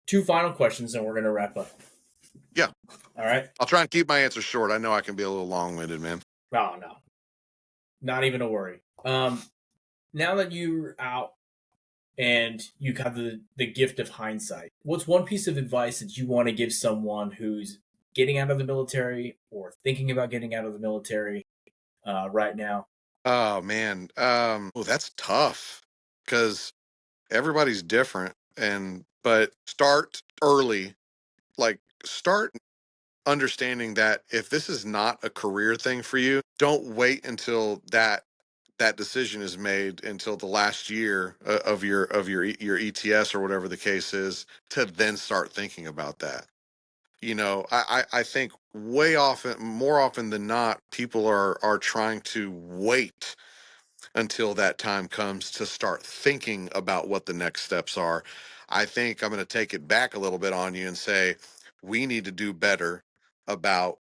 Two final questions, and we're gonna wrap up. Yeah, All right. I'll try and keep my answers short. I know I can be a little long winded, man. Oh no, not even a worry. Now that you're out and you got the gift of hindsight, what's one piece of advice that you want to give someone who's getting out of the military or thinking about getting out of the military right now? Oh man, oh that's tough because everybody's different, and but start early. Like start understanding that if this is not a career thing for you, don't wait until that decision is made until the last year of your ETS or whatever the case is to then start thinking about that. I think more often than not, people are trying to wait until that time comes to start thinking about what the next steps are. I think I'm going to take it back a little bit on you and say we need to do better about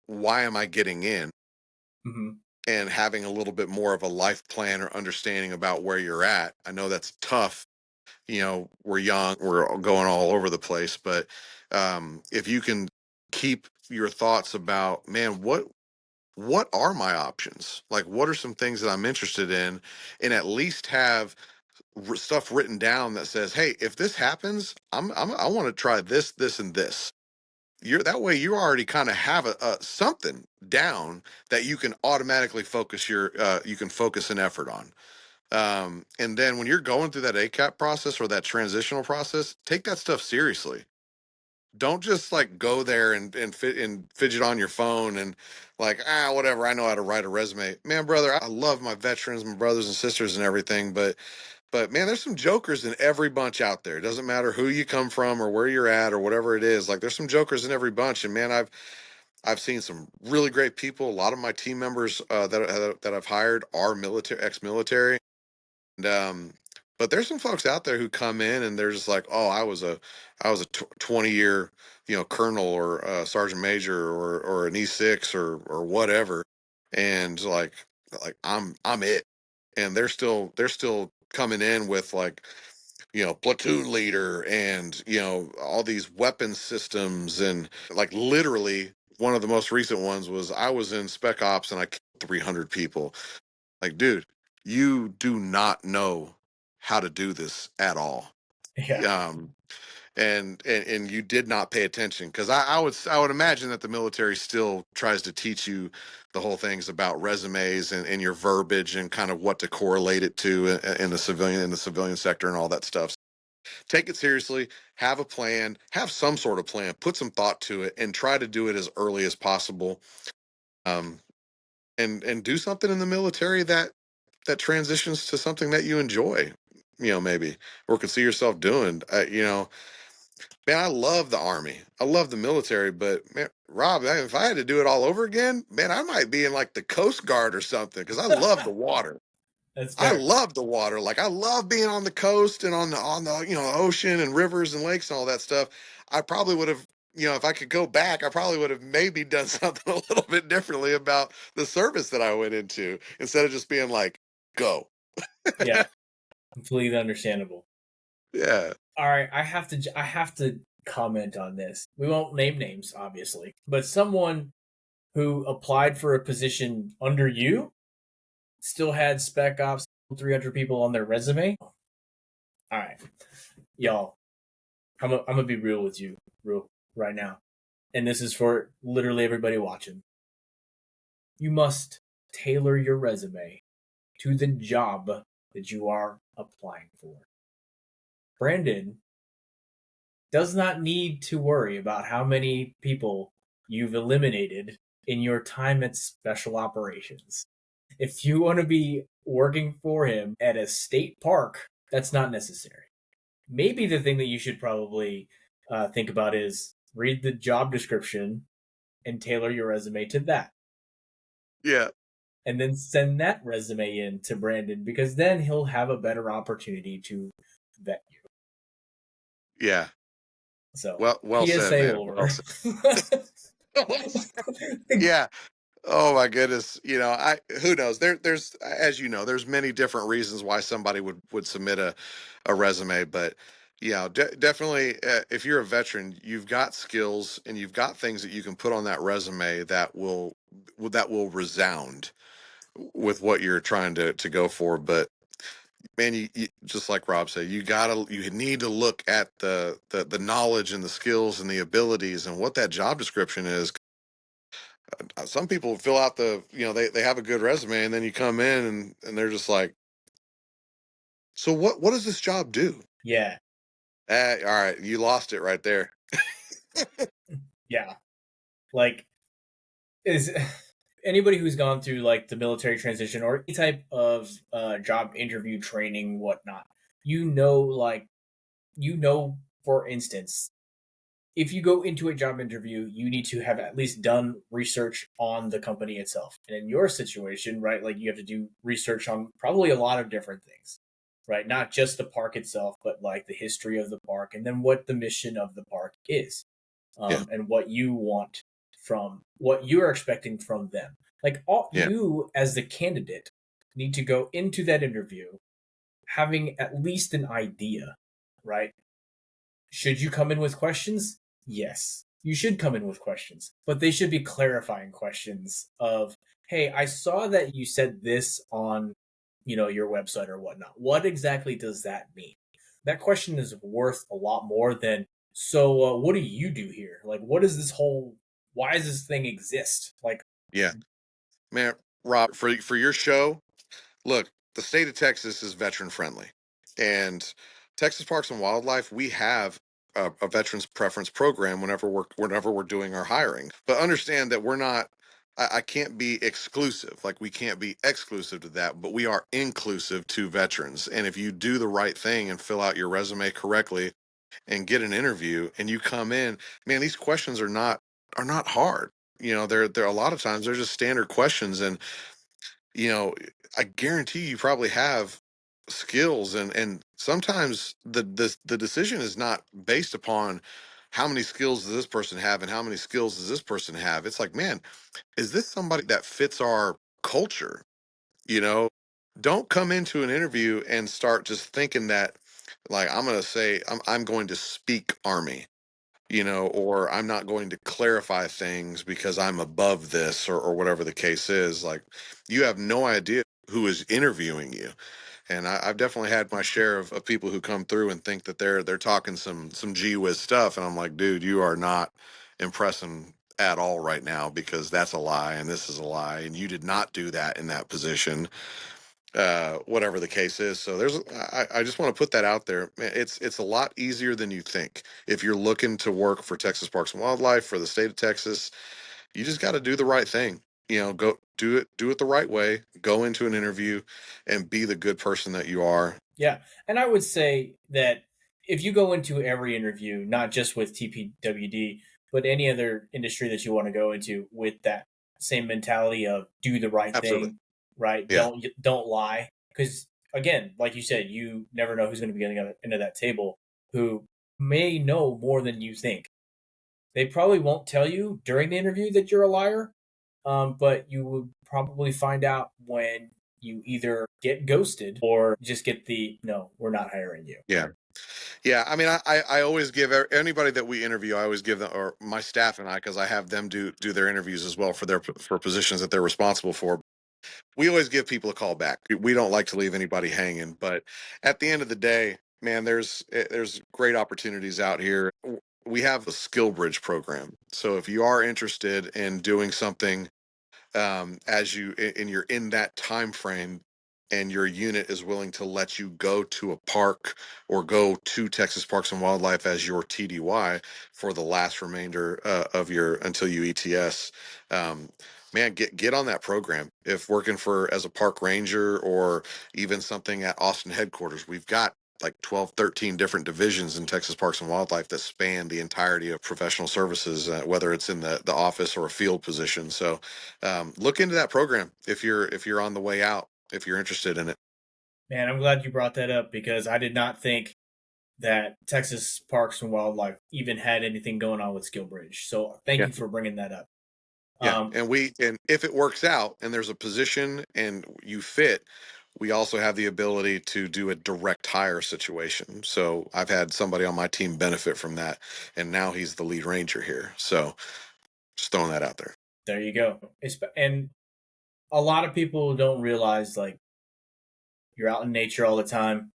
why am I getting in Mm-hmm. and having a little bit more of a life plan or understanding about where you're at. I know that's tough. We're young, we're going all over the place, but if you can keep your thoughts about, man, what are my options? Like, what are some things that I'm interested in? And at least have stuff written down that says, hey, if this happens, I want to try this, this, and this. That way you already kind of have a something down that you can automatically you can focus an effort on. And then when you're going through that ACAP process or that transitional process, take that stuff seriously. Don't just like go there and fidget on your phone and like whatever, I know how to write a resume. Man, brother, I love my veterans, my brothers and sisters and everything, but man, there's some jokers in every bunch out there. It doesn't matter who you come from or where you're at or whatever it is. Like there's some jokers in every bunch, and man, I've seen some really great people. A lot of my team members that I've hired are military, ex-military. And but there's some folks out there who come in and they're just like, oh, I was a 20-year, colonel or sergeant major or an E6 or whatever, and like I'm it, and they're still coming in with like platoon leader and all these weapon systems and like literally one of the most recent ones was I was in spec ops and I killed 300 people. Like, dude, you do not know how to do this at all. Yeah, Um, and you did not pay attention because I would imagine that the military still tries to teach you the whole things about resumes and your verbiage and kind of what to correlate it to in the civilian sector and all that stuff. Take it seriously, have a plan, have some sort of plan, put some thought to it, and try to do it as early as possible. Um, and do something in the military that transitions to something that you enjoy, maybe or can see yourself doing. Man, I love the Army. I love the military, but man, Rob, if I had to do it all over again, man, I might be in like the Coast Guard or something because I love the water. That's I fair. love the water. Like I love being on the coast and on the ocean and rivers and lakes and all that stuff. I probably would have, if I could go back, I probably would have maybe done something a little bit differently about the service that I went into instead of just being like, go. Yeah, completely understandable. Yeah. All right, I have to comment on this. We won't name names, obviously, but someone who applied for a position under you still had Spec Ops 300 people on their resume. All right, y'all, I'm gonna be real with you, real right now, and this is for literally everybody watching. You must tailor your resume to the job that you are applying for. Brandon does not need to worry about how many people you've eliminated in your time at special operations. If you want to be working for him at a state park, that's not necessary. Maybe the thing that you should probably think about is read the job description and tailor your resume to that. Yeah. And then send that resume in to Brandon because then he'll have a better opportunity to vet you. Yeah. So, Well said, PSA man. Well over. said. Yeah. Oh my goodness. I who knows? There's as you know, there's many different reasons why somebody would submit a resume, but definitely if you're a veteran, you've got skills and you've got things that you can put on that resume that will resound with what you're trying to go for. But man, you just like Rob said, you need to look at the knowledge and the skills and the abilities and what that job description is. Some people fill out they have a good resume and then you come in and they're just like, so what does this job do? Yeah, All right, you lost it right there. yeah. Like, is anybody who's gone through like the military transition or any type of job interview training, whatnot, like, for instance, if you go into a job interview, you need to have at least done research on the company itself. And in your situation, right, like you have to do research on probably a lot of different things, right? Not just the park itself, but like the history of the park and then what the mission of the park is, Yeah, and what you want from what you're expecting from them. Like all yeah, you as the candidate need to go into that interview having at least an idea, right? Should you come in with questions? Yes. You should come in with questions, but they should be clarifying questions of, hey, I saw that you said this on, your website or whatnot. What exactly does that mean? That question is worth a lot more than, so what do you do here? Like, what is this whole, why does this thing exist? Like, yeah. Man, Rob, for your show, look, the state of Texas is veteran friendly, and Texas Parks and Wildlife, we have a veterans preference program whenever we're doing our hiring. But understand that we're not. I can't be exclusive. Like we can't be exclusive to that, but we are inclusive to veterans. And if you do the right thing and fill out your resume correctly and get an interview, and you come in, man, these questions are not hard. They're a lot of times they're just standard questions, and you know, I guarantee you probably have skills and sometimes the decision is not based upon how many skills does this person have and how many skills does this person have. It's like, man, is this somebody that fits our culture? You know, don't come into an interview and start just thinking that like I'm going to say I'm going to speak army, or I'm not going to clarify things because I'm above this or whatever the case is. Like, you have no idea who is interviewing you. And I've definitely had my share of people who come through and think that they're talking some gee whiz stuff, and I'm like, dude, you are not impressing at all right now because that's a lie and this is a lie and you did not do that in that position, whatever the case is. So I just want to put that out there. It's a lot easier than you think. If you're looking to work for Texas Parks and Wildlife, for the state of Texas, you just got to do the right thing. Go do it the right way. Go into an interview and be the good person that you are. yeah. And I would say that if you go into every interview, not just with TPWD, but any other industry that you want to go into with that same mentality of do the right Absolutely. thing, right? Yeah. Don't lie, because again, like you said, you never know who's going to be getting into that table who may know more than you think. They probably won't tell you during the interview that you're a liar, but you would probably find out when you either get ghosted or just get the no, we're not hiring you. Yeah. Yeah, I mean, I always give anybody that we interview, I always give them, or my staff and I, because I have them do their interviews as well for for positions that they're responsible for. We always give people a call back. We don't like to leave anybody hanging, but at the end of the day, man, there's great opportunities out here. We have a skill bridge program, so if you are interested in doing something as you and you're in that time frame and your unit is willing to let you go to a park or go to Texas Parks and Wildlife as your TDY for the last remainder of your until you ETS. Um, Man, get on that program. If working for as a park ranger or even something at Austin headquarters, we've got like 12, 13 different divisions in Texas Parks and Wildlife that span the entirety of professional services, whether it's in the office or a field position. So look into that program if you're on the way out, if you're interested in it. Man, I'm glad you brought that up because I did not think that Texas Parks and Wildlife even had anything going on with Skill Bridge. So thank Yeah. you for bringing that up. Yeah, Um, and if it works out and there's a position and you fit, we also have the ability to do a direct hire situation. So I've had somebody on my team benefit from that, and now he's the lead ranger here. So just throwing that out there. there you go. And a lot of people don't realize like you're out in nature all the time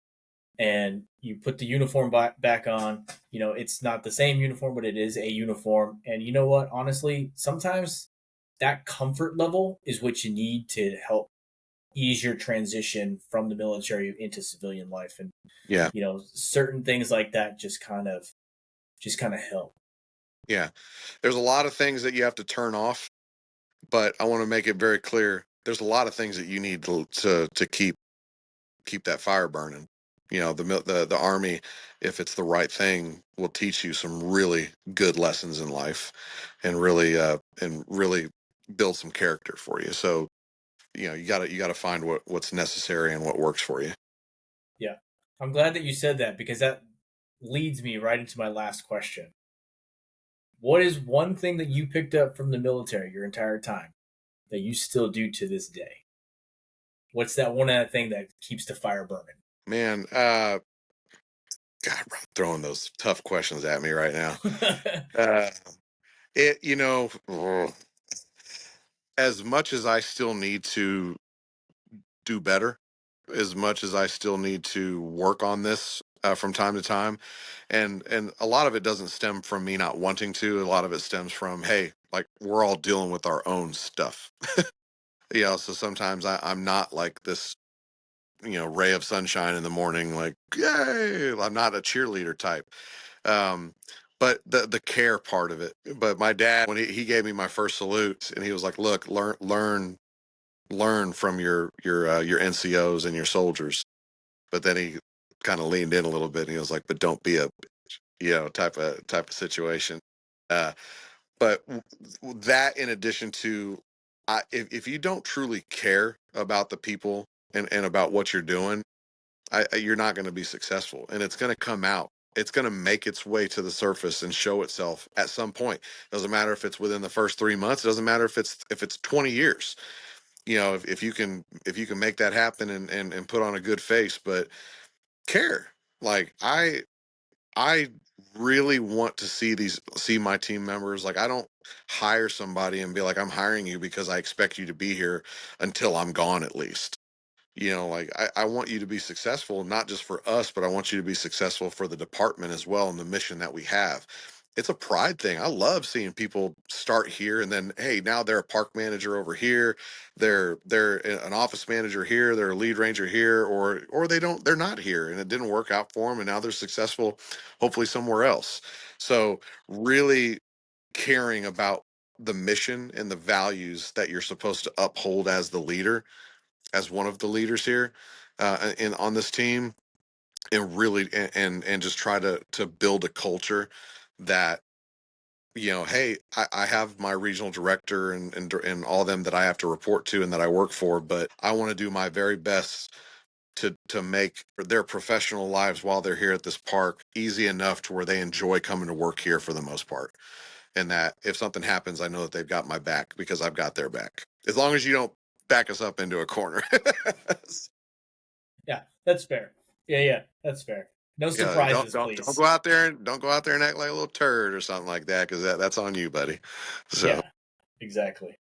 and you put the uniform back on. You know, it's not the same uniform, but it is a uniform. And you know what? Honestly, sometimes that comfort level is what you need to help ease your transition from the military into civilian life. And Yeah, you know, certain things like that just kind of help. yeah. There's a lot of things that you have to turn off, but I want to make it very clear. There's a lot of things that you need to keep that fire burning. You know, the army, if it's the right thing, will teach you some really good lessons in life, and really build some character for you. So you know, you gotta find what's necessary and what works for you. Yeah. I'm glad that you said that because that leads me right into my last question. What is one thing that you picked up from the military your entire time that you still do to this day? What's that one thing that keeps the fire burning? Man, God, bro, throwing those tough questions at me right now. Uh, it you know, as much as I still need to do better, as much as I still need to work on this from time to time, and a lot of it doesn't stem from me not wanting to. A lot of it stems from, hey, like we're all dealing with our own stuff. You know, so sometimes I'm not like this, ray of sunshine in the morning, like yay. I'm not a cheerleader type. Um, but the care part of it. But my dad, when he gave me my first salute, and he was like, "Look, learn from your NCOs and your soldiers." But then he kind of leaned in a little bit, and he was like, "But don't be a type of situation." Uh, but that, in addition to, if you don't truly care about the people and about what you're doing, you're not going to be successful, and it's going to come out. It's going to make its way to the surface and show itself at some point. Doesn't matter if it's within the first 3 months. It doesn't matter if it's 20 years. You know, if you can make that happen and put on a good face, but care. Like I really want to see my team members. Like I don't hire somebody and be like, I'm hiring you because I expect you to be here until I'm gone at least. Like I want you to be successful, not just for us, but I want you to be successful for the department as well and the mission that we have. It's a pride thing. I love seeing people start here and then, hey, now they're a park manager over here, they're an office manager here, they're a lead ranger here, or they're not here and it didn't work out for them and now they're successful, hopefully somewhere else. So really caring about the mission and the values that you're supposed to uphold as the leader, as one of the leaders here, and on this team. and really and just try to build a culture that, hey, I have my regional director and all them that I have to report to and that I work for, but I want to do my very best to make their professional lives while they're here at this park easy enough to where they enjoy coming to work here for the most part. And that if something happens, I know that they've got my back because I've got their back. As long as you don't back us up into a corner. Yeah, that's fair. Yeah, that's fair. No Yeah, don't surprises, don't don't please. go out there and don't go out there and act like a little turd or something like that, because that's on you, buddy. So Yeah, exactly.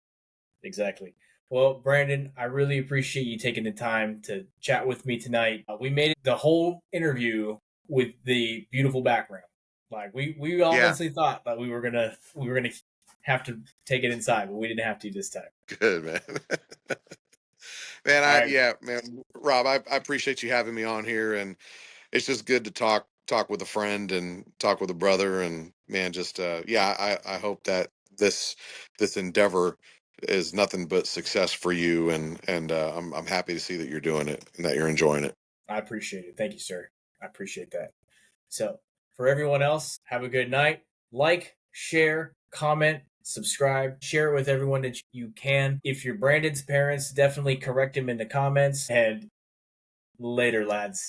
Exactly. Well, Brandon, I really appreciate you taking the time to chat with me tonight. We made it the whole interview with the beautiful background. Like we yeah, honestly thought that we were gonna have to take it inside, but we didn't have to this time. good man. Man, All I right, yeah, man, Rob, I appreciate you having me on here, and it's just good to talk with a friend and talk with a brother, and man, just yeah, I hope that this endeavor is nothing but success for you, and I'm happy to see that you're doing it and that you're enjoying it. I appreciate it. Thank you, sir. I appreciate that. So, for everyone else, have a good night. Like, share, comment, subscribe, share it with everyone that you can. If you're Brandon's parents, definitely correct him in the comments. And later, lads.